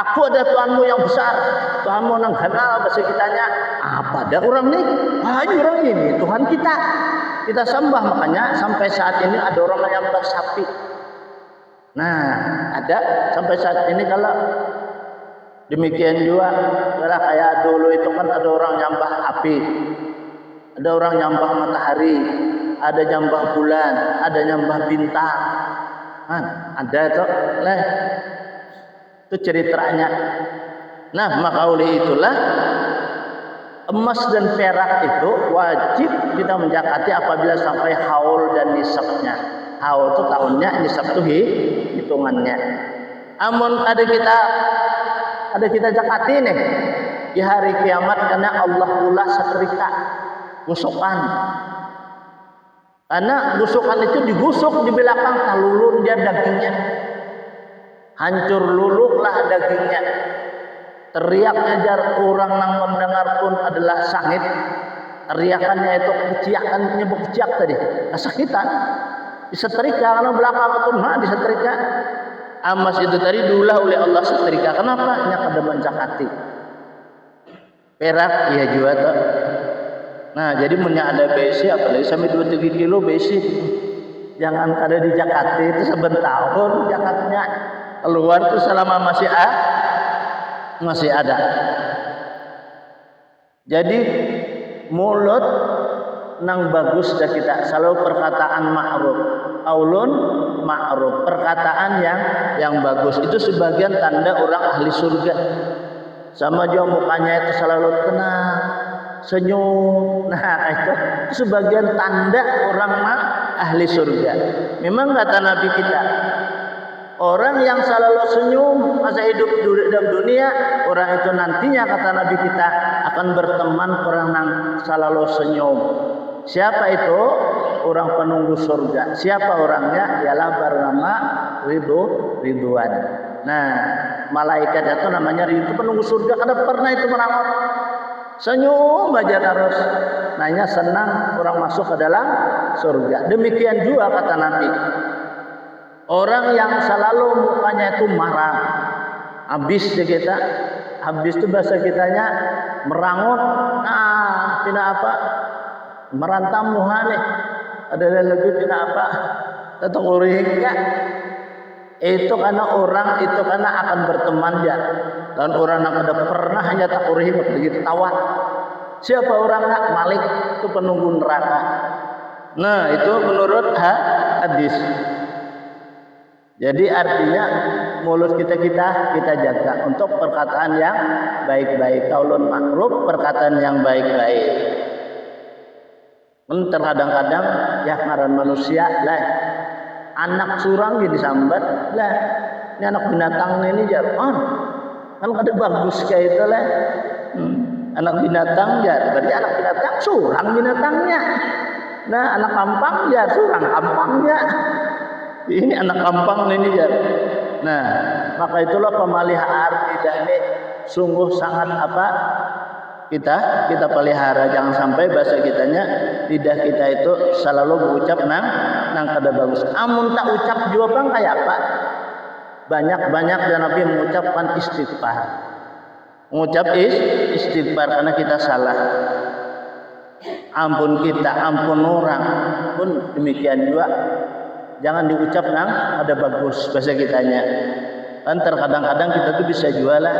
Aku ada Tuhanmu yang besar. Tuhanmu yang ganal bahasa kitanya. Apa ada orang nih? Orang ini Tuhan kita. Kita sembah, makanya sampai saat ini ada orang yang menyembah sapi. Nah, ada sampai saat ini kalau demikian juga kalau kayak dulu itu kan ada orang nyembah api. Ada orang nyembah matahari, ada nyembah bulan, ada nyembah bintang. Kan ada itu. Nah, itu ceritanya. Nah, maka oleh itulah emas dan perak itu wajib kita menjakati apabila sampai haul dan nisabnya. Haul itu tahunnya, nisab itu hitungannya. Amun ada kita zakati nih di hari kiamat karena Allah ulah setrika gusukan. Karena gusukan itu digusuk di belakang talulun dia dagingnya. Hancur luluhlah dagingnya. Teriak ajar orang yang mendengar pun adalah sangit. Teriakannya itu keciakan nyebut keciak tadi. Kesakitan. Disetrika karena belakang itu disetrika. Emas itu tadi diulah oleh Allah setrika. Kenapa? Nya kada mencakati. Perak iya juga tuh. Nah, jadi punya ada besi apalagi sampai 2-3 kilo besi. Jangan ada di Jakarta itu sebentar jakatnya keluar itu selama masih ada. Jadi mulut nang bagus dah kita, selalu perkataan ma'ruf, qaulun ma'ruf, perkataan yang bagus. Itu sebagian tanda orang ahli surga. Sama juga mukanya itu selalu tenang, senyum. Nah, itu sebagian tanda orang ahli surga. Memang kata Nabi kita, orang yang selalu senyum masa hidup dalam dunia, orang itu nantinya kata Nabi kita akan berteman orang yang selalu senyum. Siapa itu? Orang penunggu surga. Siapa orangnya? Ialah bernama Ridwan. Nah, malaikat itu namanya Ridwan, penunggu surga. Karena pernah itu merawat senyum aja terus. Nanya senang orang masuk ke dalam surga. Demikian juga kata Nabi, orang yang selalu mukanya itu marah, habis kita, habis itu bahasa kitanya merangut. Nah, tidak apa? Merantam muhane. Ada lagi tidak apa? Tetap ya. Itu karena orang itu karena akan berteman ya. Dan orang yang ada pernah hanya tak begitu tawa. Siapa orangnya? Malik, itu penunggu neraka. Nah, itu menurut hadis. Jadi artinya mulut kita jaga untuk perkataan yang baik-baik, qaulun ma'ruf, perkataan yang baik-baik. Terkadang-kadang ya ngaran manusia lah, anak surang jadi sambat lah, ini anak binatang ini jarang, kan ada bagus kayak itu lah. Anak binatang ya, berarti anak binatang surang binatangnya. Nah, anak kampang ya surang kampangnya. Ini anak kampang ini ya. Nah, maka itulah pemeliharaan kita ini sungguh sangat kita pelihara. Jangan sampai bahasa kitanya lidah kita itu selalu berucap nang kada bagus. Amun tak ucap juga bang kayak apa? Banyak dan Nabi mengucapkan istighfar. Mengucap istighfar karena kita salah. Ampun kita, ampun orang pun demikian juga. Jangan diucap nang ada bagus bahasa kitanya. Kan terkadang-kadang kita tuh bisa jualan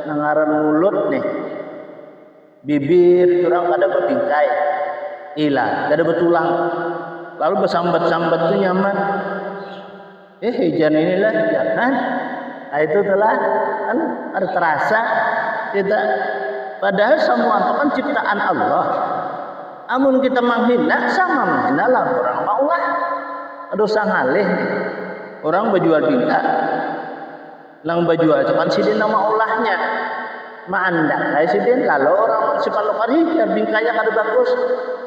nangaran mulut nih. Bibir kurang ada berbingkai. Ilah, ada betulang. Lalu bersambat-sambat tuh nyaman. Hujan inilah jangan. Nah, itu telah kan ada terasa kita. Padahal semua itu kan ciptaan Allah. Amun kita menghina sama menghina lah orang maulah. Aduh sangalih orang berjual bintang lang berjual itu kan sidin nama Allahnya maandak kayak sidin lalu orang si palukar hijab bingkanya kada bagus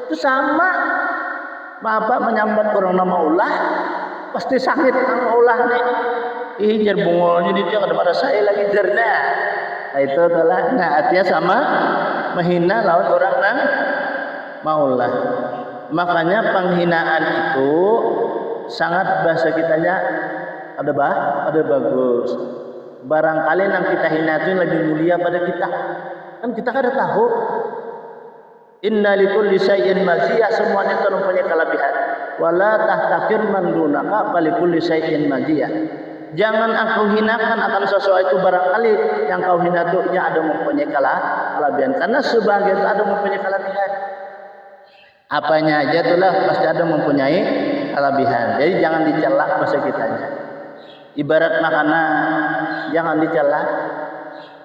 itu sama bapak menyambat orang nama Allah pasti sakit nama Allah nih hijab bungolnya dia kada pada saya lagi jerna. Nah itu adalah artinya sama menghina lawan orang nang maulah. Makanya penghinaan itu sangat bahasa kitanya ada bagus. Barangkali yang kita hina itu lebih mulia pada kita. Kan kita kada tahu. Inna likulli syai'in maziyah, semuanya itu mempunyai kelebihan. Wala tahtakir man dunaka falikulli syai'in maziyah. Jangan engkau hinakan akan sesuatu barangkali yang kau hina itu ada mempunyai kelebihan. Karena sebagian itu ada mempunyai kelebihan. Apanya aja itulah pasti ada mempunyai kelebihan. Jadi jangan dicela bahasa kitanya. Ibarat makanan jangan dicela.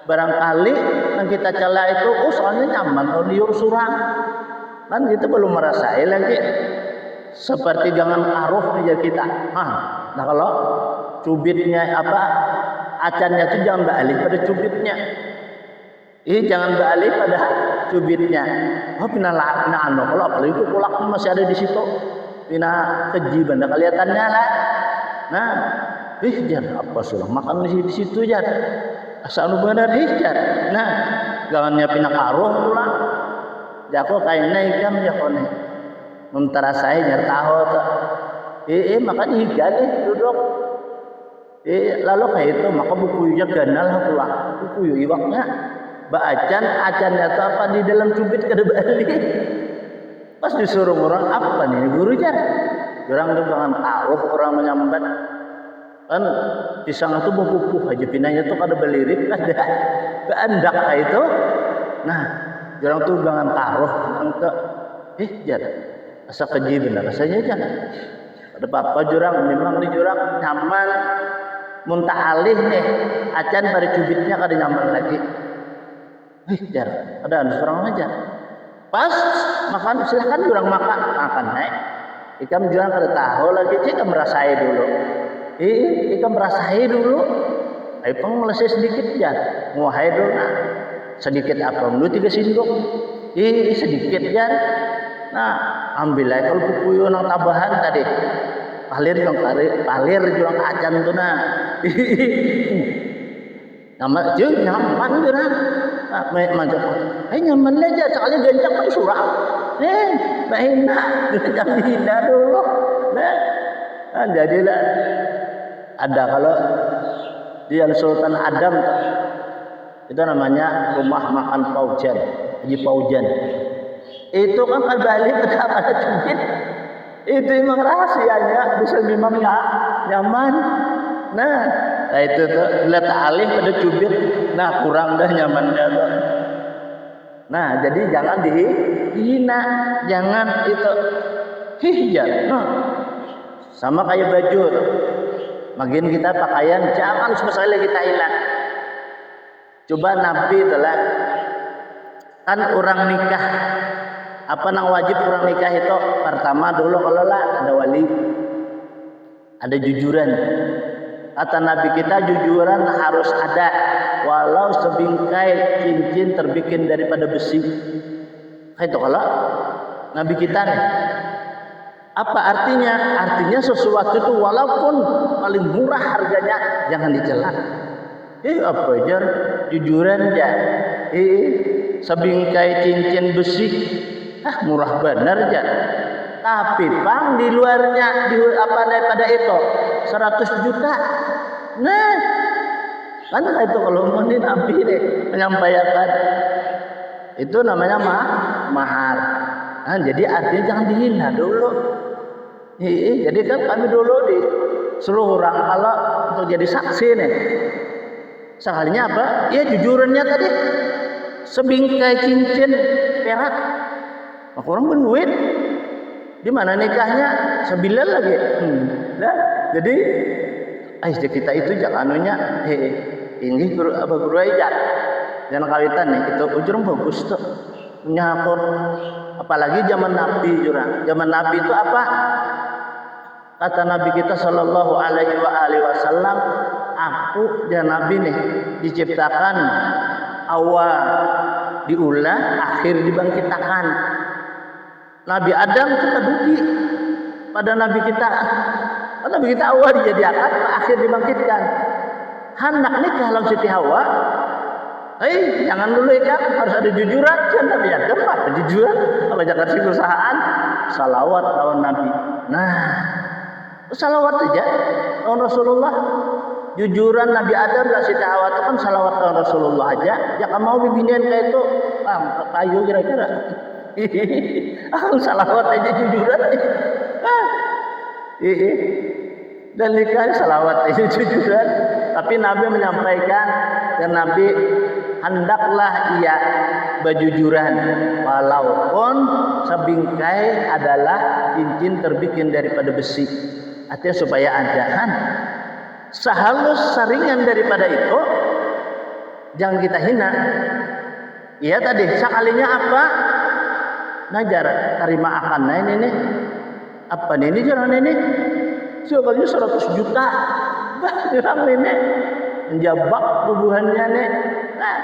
Barangkali yang kita cela itu soalnya nyaman kalau liur surang. Kan kita belum merasain lagi. Seperti jangan aruh aja kita. Nah kalau cubitnya acannya itu jangan balik pada cubitnya. Jangan balik pada cubitnya. Pina kalau apalagi itu kulak masih ada di situ. Pina keji benda kelihatannya lah. Nah, jangan apa sudah makan di situ jan. Asal benar jan. Nah, jangannya pina karuh pula. Jako kayaknya ikan jakone. Mentara saya nyertaho tuh. Makan ikan duduk. Lalu kayak itu maka bukunya ganal pula. Buku iwaknya. Acannya itu apa di dalam cubit kada balik. Pas disuruh orang apa nih gurunya? Orang tuh jangan taruh orang menyambat. Kan pisang itu berpupuh aja pinanya tuh kada belirik ada. Keandak itu. Nah, orang tuh jangan taruh. jar asa keji bener rasanya jangan ada apa jurang memang di jurang nyaman muntah alih nih acan pada cubitnya kada nyaman lagi jar ada seorang aja pas makan silahkan jurang makan naik ikan jurang kada tahu lagi cik merasai dulu ikan merasai dulu pang melesai sedikit ya nguahai dulu nah sedikit apa dulu 3 sendok sedikit jar nah ambil aja kalau pupuyo nang tambahan tadi palir juang acan tuh nah nyaman jurang mantap nyaman aja soalnya ganjak kan surah bahina jangan dihina dulu nah jadilah ada kalau di Sultan Adam itu namanya rumah makan Paujan Haji Paujan itu kan kembali pada cubit itu memang rahasianya bisa memang nyaman nah itu tuh lihat alih pada cubit nah kurang dah nyamannya tuh nah jadi jangan dihina jangan itu hijab sama kayak baju tuh makin kita pakaian jangan sekali kita hilang coba Nabi telah kan orang nikah apa nang wajib orang nikah itu pertama dulu kalau lah ada wali ada jujuran kata Nabi kita jujuran harus ada walau sebingkai cincin terbikin daripada besi itu kalau Nabi kita nih apa artinya artinya sesuatu itu walaupun paling murah harganya jangan dicela apa aja jujuran ya sebingkai cincin besi murah benar aja tapi bang di luarnya apa daripada itu 100 juta nah kan itu kalau mungkin Nabi nih menyampaikan itu namanya mahar nah, jadi artinya jangan dihina dulu jadi kan kami dulu disuruh orang kalau untuk jadi saksi nih sekalinya apa ya jujurannya tadi sebingkai cincin perak orang berduit di mana nikahnya 9 lagi nah jadi kita itu janganunya ini guru aja jangan kawitan nih itu ujung bagus tuh nyakor apalagi zaman Nabi jurang zaman Nabi itu apa kata Nabi kita sallallahu alaihi wasallam aku dan Nabi nih diciptakan awal diulah akhir dibangkitkan Nabi Adam kita bukti pada Nabi kita awal dijadikan akhir dibangkitkan hendak nikah lawan Siti Hawa jangan dulu ya harus ada jujuran kan Nabi Adam ada jujuran kalau jangan sih usahaan salawat lawan Nabi nah salawat aja lawan Rasulullah jujuran Nabi Adam dan Siti Hawa itu kan salawat lawan Rasulullah aja ya kan mau bibinian kayak itu kayu kira-kira salawat aja jujuran dan nikah salawat aja jujuran tapi Nabi menyampaikan dan Nabi hendaklah ia berjujuran walaupun sebingkai adalah cincin terbikin daripada besi artinya supaya adahan sehalus saringan daripada itu jangan kita hina iya tadi sekalinya apa najar terima akan nah ini nih apa nih ini jalan ini sekalinya 100 juta jalan ini menjabak tubuhannya nih nah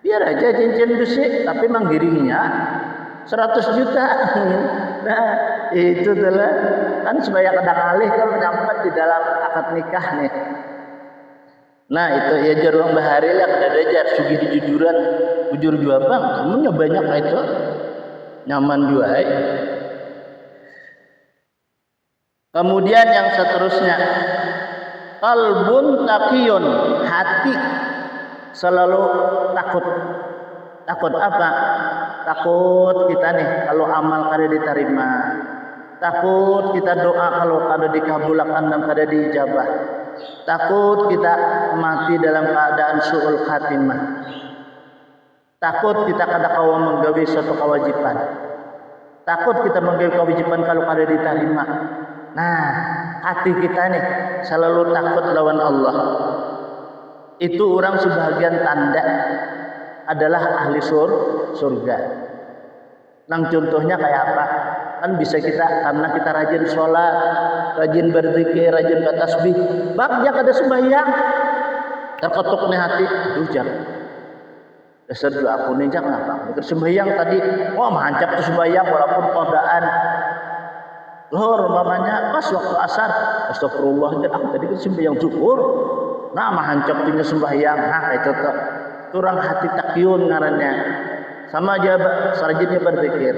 biar aja cincin besi tapi manggiringnya 100 juta nah itu adalah kan supaya kadang alih kalau menyampat di dalam akad nikah nih nah itu ya jaruang bahari lah kada ada sugi di jujuran jujur juga bang kamu banyak itu nyaman juga kemudian yang seterusnya qalbun taqiyun hati selalu takut apa takut kita nih kalau amal kada diterima takut kita doa kalau kada dikabulkan dan kada diijabah takut kita mati dalam keadaan su'ul khatimah takut kita kada kawa menggawi suatu kewajiban Takut kita menggawe kewajiban kalau kada diterima. Nah, hati kita nih selalu takut lawan Allah. Itu orang sebagian tanda adalah ahli surga. Nang contohnya kayak apa? Kan bisa kita karena kita rajin sholat, rajin berzikir, rajin bertasbih. Bagja kada sembahyang, terketuk nih hati. Aduh jangan. Dasar juga aku nih jangan apa? Mikir sembahyang tadi, wah mancap tuh sembahyang walaupun kodaan. Lor mamanya pas waktu asar, astagfirullah aku tadi kan sembahyang zuhur. Nah mancap tuh sembahyang. Nah itu tuh kurang hati takyun ngarannya. Sama aja sarjinnya berzikir.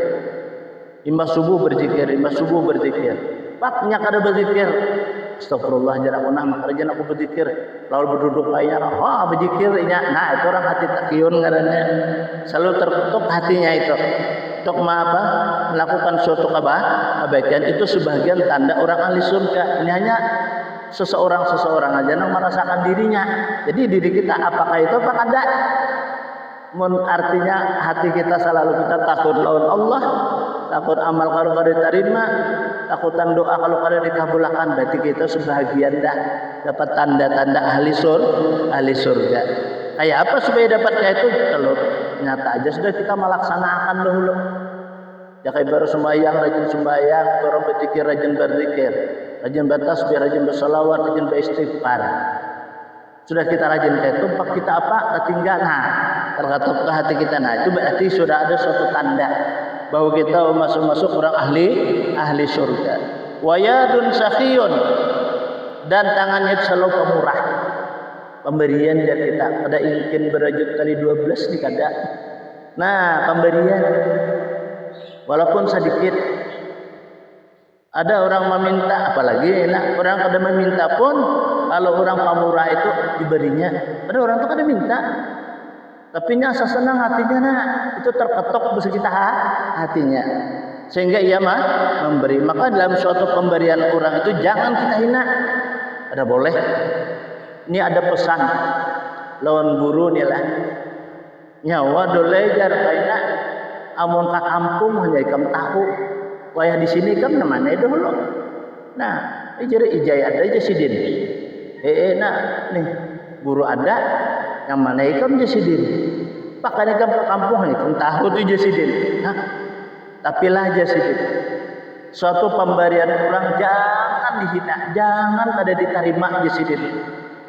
Imam subuh berzikir, imam subuh berzikir. Paknya kada berzikir. Astagfirullah jangan aku nah makarjan aku berzikir. Lalu berduduk kaya, wah berzikir nya. Nah itu orang hati takyun ngarannya. Selalu terketuk hatinya itu. Untuk apa? Melakukan suatu kebaikan itu sebagian tanda orang ahli surga. Ini hanya seseorang aja yang merasakan dirinya. Jadi diri kita apakah itu apa kada? Artinya hati kita selalu kita takut lawan Allah, takut amal kalau kada diterima, takutan doa kalau kada dikabulkan. Berarti kita sebahagian dah dapat tanda-tanda ahli surga. Kayak apa supaya dapat kayak itu? Kalau nyata aja sudah kita melaksanakan dahulu. Ya kayak baru sembahyang, rajin sembahyang, baru berzikir, rajin berzikir, rajin bertasbih, rajin berselawat, rajin beristighfar. Sudah kita rajin kayak itu, pak kita apa? Ketinggal. Nah, terketuk ke hati kita. Nah, itu berarti sudah ada suatu tanda bahwa kita masuk orang ahli surga. Wayadun sakhiyun, dan tangannya selalu pemurah. Pemberian dari kita pada ingin berajut kali 12 nih kada. Nah, pemberian walaupun sedikit. Ada orang meminta, apalagi nah, orang kada meminta pun kalau orang pemurah itu diberinya. Ada orang tuh kada minta, tapi nya senang hatinya nah itu terketuk besi kita hatinya sehingga ia memberi. Maka dalam suatu pemberian orang itu jangan kita hina. Ada boleh. Ini ada pesan lawan guru nih lah. Nyawa dolejar kaina amun ka kampung hanya ikam tahu. Wayah di sini kan namanya dulu. Nah, jadi ijaya ada aja sidin. Nah, nih guru ada yang mana ikam jasidin. Pakanya ikam ke kampung ikam tahu tuh jasidin. Nah, tapi lah jasidin. Suatu pemberian orang jangan dihina, jangan kada diterima jasidin.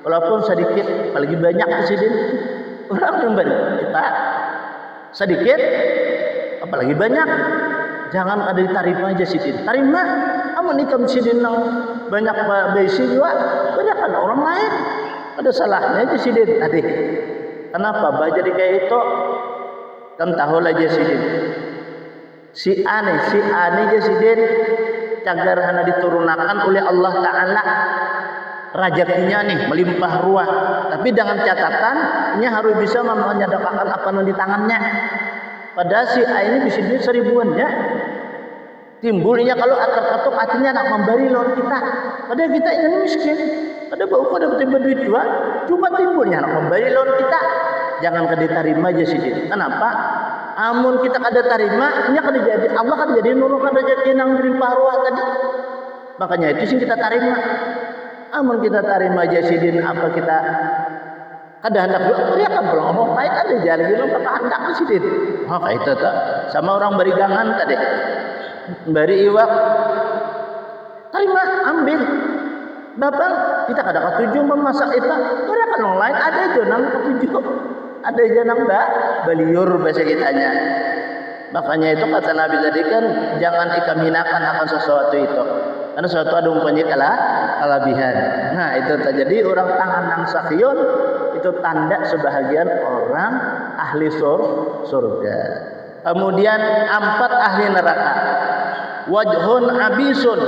Walaupun sedikit, apalagi banyak jasidin. Orang memberi kita sedikit, apalagi banyak. Jangan ada diterima aja sidin. Terima, amun ikam sidin nang banyak besi juga, banyak kan orang lain. Ada salahnya aja sidin tadi. Kenapa? Jadi kayak itu kan tahu aja sidin. Si ane aja sidin cagar hana diturunkan oleh Allah Taala rezekinya nih melimpah ruah. Tapi dengan catatan ini harus bisa menyedekahkan apa yang di tangannya. Padahal si A ini bisa duit 1000-an ya. Timbulnya kalau terketuk hatinya nak memberi lawan kita. Padahal kita ini miskin. Ada bau pada timbul duit juga. Cuma timbulnya nak memberi lawan kita. Jangan kada diterima aja sih. Kenapa? Amun kita kada terima, nya kada jadi Allah kada jadi nurun kada jadi nang melimpah ruah tadi. Makanya itu sih kita terima. Amun kita terima aja sidin apa kita kada hendak juga dia kan belum ngomong lain ada jari lu apa hendak sidin. Oh kayak itu tak sama orang beri gangan tadi. Beri iwak terima ambil. Bapak kita kada ketujuh memasak itu. Ada kan orang lain ada jonang ketujuh. Ada jonang dah beliur bahasa kitanya. Makanya itu kata Nabi tadi kan jangan ikam hinakan akan sesuatu itu. Karena sesuatu ada mempunyai kelebihan. Nah itu terjadi orang tangan nang sakyun itu tanda sebahagian orang ahli surga. Kemudian 4 ahli neraka. Wajhun abisun,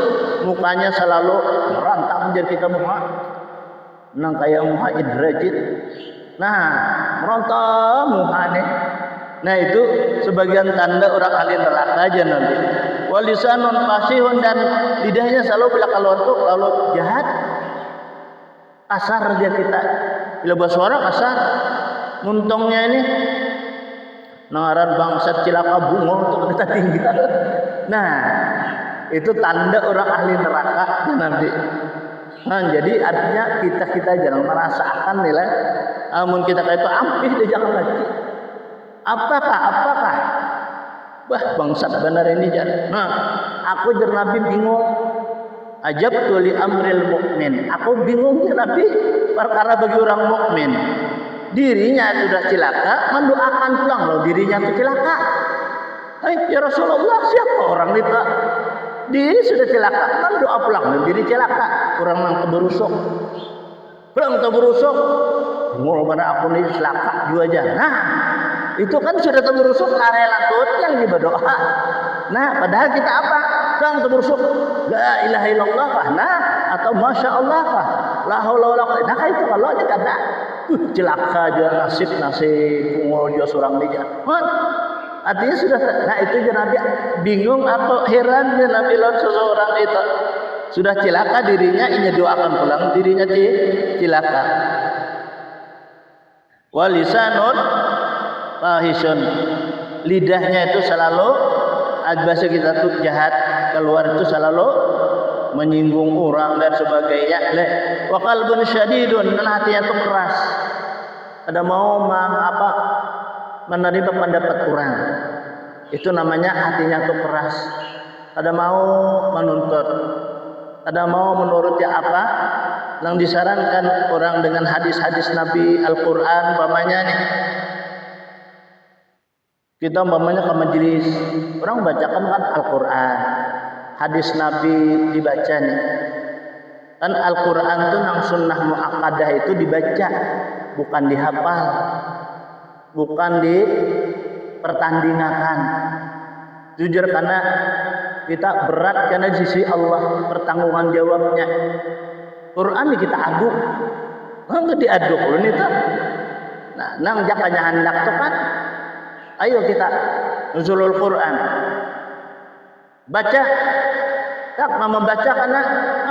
mukanya selalu merontak menjadi kita muka. Nang kayak muka idrajit. Nah merontak mukanya. Nah itu sebagian tanda orang ahli neraka aja nanti. Walisanun fasihun, dan lidahnya selalu bila kalau untuk lalu jahat, kasar dia kita. Bila bersuara kasar, untungnya ini Nangaran bangsat cilaka bungo itu kita tinggal. Nah, itu tanda orang ahli neraka nanti. Nah, jadi artinya kita jangan merasakan nilai. Namun kita kayak itu ampih deh jangan lagi. Apakah? Bah bangsat benar ini jangan. Nah, aku jadi Nabi bingung. Ajab tuli amril mukmin. Aku bingung ya Nabi perkara bagi orang mukmin. Dirinya sudah cilaka, mendoakan pulang loh dirinya itu cilaka. Ya Rasulullah, siapa orang itu? Diri sudah cilaka, mendoa pulang loh diri cilaka. Kurang mang keberusuk. Pulang keberusuk. Mau pada aku nih cilaka juga aja. Nah, itu kan sudah keberusuk karela yang berdoa. Nah, padahal kita apa? Pulang keberusuk. La ilaha illallah kah? Nah, atau masya Allah kah? La haula wala quwwata. Nah, itu kalau dia kata celaka aja nasib pungo aja seorang dia. Artinya sudah. Nah itu Nabi bingung atau heran Nabi lawan seseorang itu sudah celaka dirinya ini doakan pulang dirinya celaka. Walisanun fahisun, lidahnya itu selalu bahasa kita tuh jahat, keluar itu selalu menyinggung orang dan sebagainya. Wa qalbun syadidun, dan hatinya itu keras. Ada mau menerima pendapat orang. Itu namanya hatinya itu keras. Ada mau menuntut. Ada mau menurut apa yang disarankan orang dengan hadis-hadis Nabi Al-Quran umpamanya nih. Kita umpamanya ke majelis, orang bacakan kan Al-Quran. Hadis Nabi dibaca nih. Kan Al-Quran itu nang sunnah muakkadah itu dibaca, bukan dihafal, bukan dipertandingan. Jujur karena kita berat karena di sisi Allah pertanggungan jawabnya. Quran ini kita aduk, nggak diaduk loh nih tuh. Nah, nang jakanya hendak tuh kan, ayo kita nuzulul Quran, baca. Tak mau membaca karena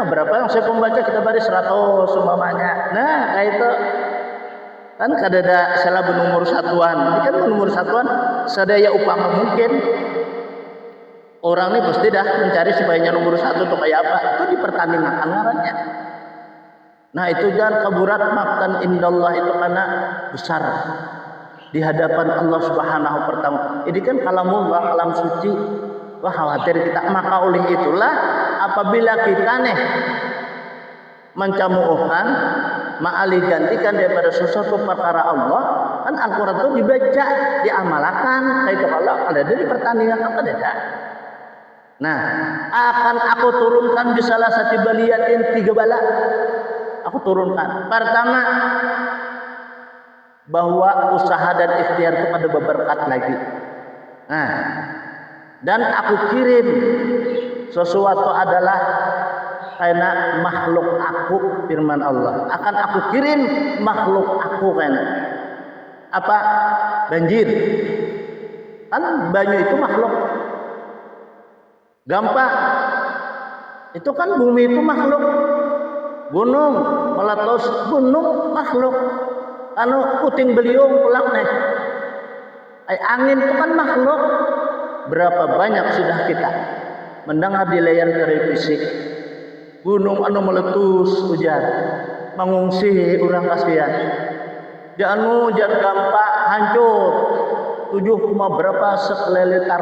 berapa yang saya membaca kita bari 100 umpamanya. Nah, kayak itu kan kadada salah benumur satuan. Ini kan benumur satuan sadaya upama mungkin. Orang ini pasti dah mencari supaya nomor 1 itu kayak apa. Itu dipertandingkan ngarannya. Nah, itu jangan keburat maktan indallah itu karena besar di hadapan Allah Subhanahu pertama. Ini kan kalamullah, kalam suci. Wah, khawatir kita, maka oleh itulah apabila kita nih mencamukan ma'ali gantikan daripada sesuatu perkara Allah, kan Al-Quran itu dibaca, diamalkan, kayak itu kalau ada di pertandingan apa ada. Nah, akan aku turunkan di salah satu baliatin 3 bala. Aku turunkan. Pertama, bahwa usaha dan ikhtiar itu pada berberkat lagi. Nah, dan aku kirim sesuatu adalah karena makhluk aku, firman Allah. Akan aku kirim makhluk aku kan. Apa? Banjir. Kan banyu itu makhluk. Gampang. Itu kan bumi itu makhluk. Gunung, meletus gunung makhluk. Anu puting beliung pulang nih. Angin itu kan makhluk. Berapa banyak sudah kita mendengar di layar televisi gunung anu meletus hujan mengungsi orang kasihan di anu jan gampang hancur 7, berapa sekelilitar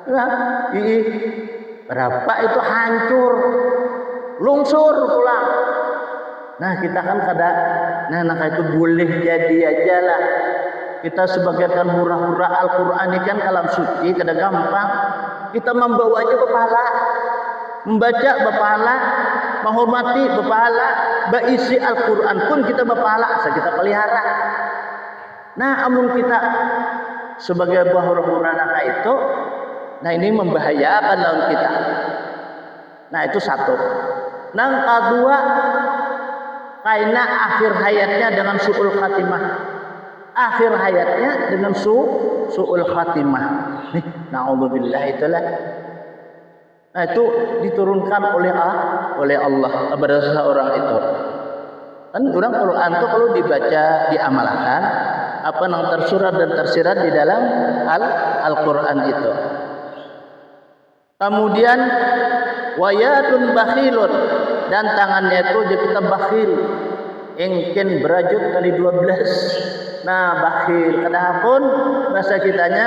nah, berapa itu hancur lungsur pulang. Nah kita kan nah itu boleh jadi aja lah. Kita sebagai kan hura-hura Al-Quran ini kan kalam suci, kada gampang. Kita membawanya berpahala, membaca berpahala, menghormati berpahala, berisi Al-Quran pun kita berpahala, asal kita pelihara. Nah, amun kita sebagai hura-hura naka itu, nah ini membahayakan lawan kita. Nah itu satu. Nah kedua, karena akhir hayatnya dengan su'ul khatimah. Akhir hayatnya dengan su'ul khatimah. Nih, na'udzubillah itulah. Nah, itu diturunkan oleh Allah kepada seseorang itu. Kan orang Quran itu kalau dibaca, diamalkan, apa yang tersurat dan tersirat di dalam Al-Qur'an itu. Kemudian wayadun bakhilun, dan tangannya itu kita bakhil, engken berajut kali 12. Nah, bakhil kadahapun bahasa kitanya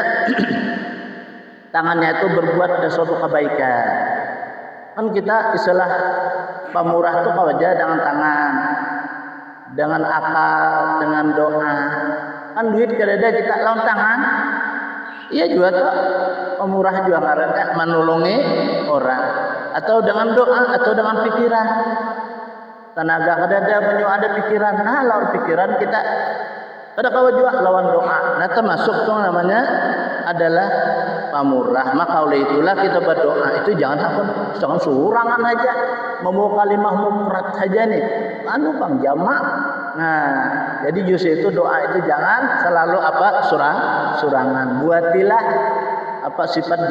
tangannya itu berbuat suatu kebaikan. Kan kita istilah pemurah itu kalau aja dengan tangan, dengan akal, dengan doa. Kan duit kadada kita lawan tangan. Iya juga tuh pemurah juga karena menolongi orang, atau dengan doa atau dengan pikiran. Tenaga kadada banyak ada pikiran. Nah, lawan pikiran kita kada kawa juga lawan doa. Nah, termasuk tuh namanya adalah pamurah. Maka oleh itulah kita berdoa itu jangan surangan aja, mau kalimah mufrad saja nih. Anu Bang jamak. Nah, jadi justru itu doa itu jangan selalu surangan. Buatilah sifat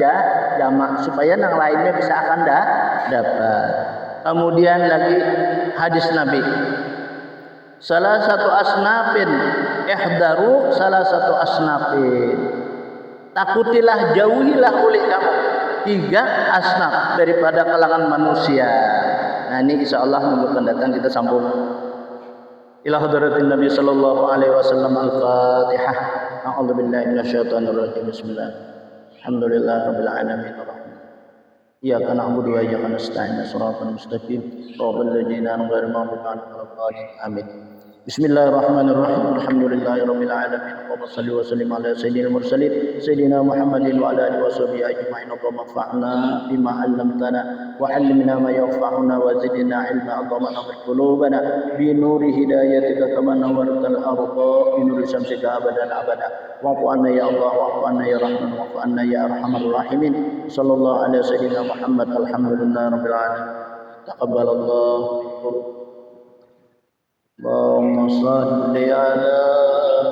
jamak supaya yang lainnya bisa akan dapat. Kemudian lagi hadis Nabi. Salah satu asnafin ihdaru salah satu asnafin. Takutilah, jauhilah oleh kamu 3 asnaf daripada kalangan manusia. Nah, ini insyaallah minggu akan datang kita sambung. Ila hadratin Nabi sallallahu alaihi wasallam al-Fatihah. A'udzu billahi minasyaitonir rajim. Bismillah. Alhamdulillahirabbil alamin. Iyyaka na'budu wa iyyaka nasta'in. Shiratal mustaqim. Shiratal ladzina an'amta 'alaihim. Amin. Bismillahirrahmanirrahim. Alhamdulillahirabbil alamin. Wa shalli wa sallim ala sayyidil mursalin sayyidina Muhammadin wa ala alihi washabihi ajma'in. Allahumma fa'na bima 'allamtana wa 'allimna ma yanfa'una wa zidna 'ilma. Allahumma nawwir qulubana bi nuri hidayatika kama nawwartal arda bi nuri syamsika abadan abada. Wa'fu 'anna ya Allah, wa'fu 'anna ya Rahman, wa'fu 'anna ya arhamar rahimin. Sallallahu ala sayyidina Muhammad. Alhamdulillahirabbil alamin. Taqabbalallahu minkum. اللهم صل على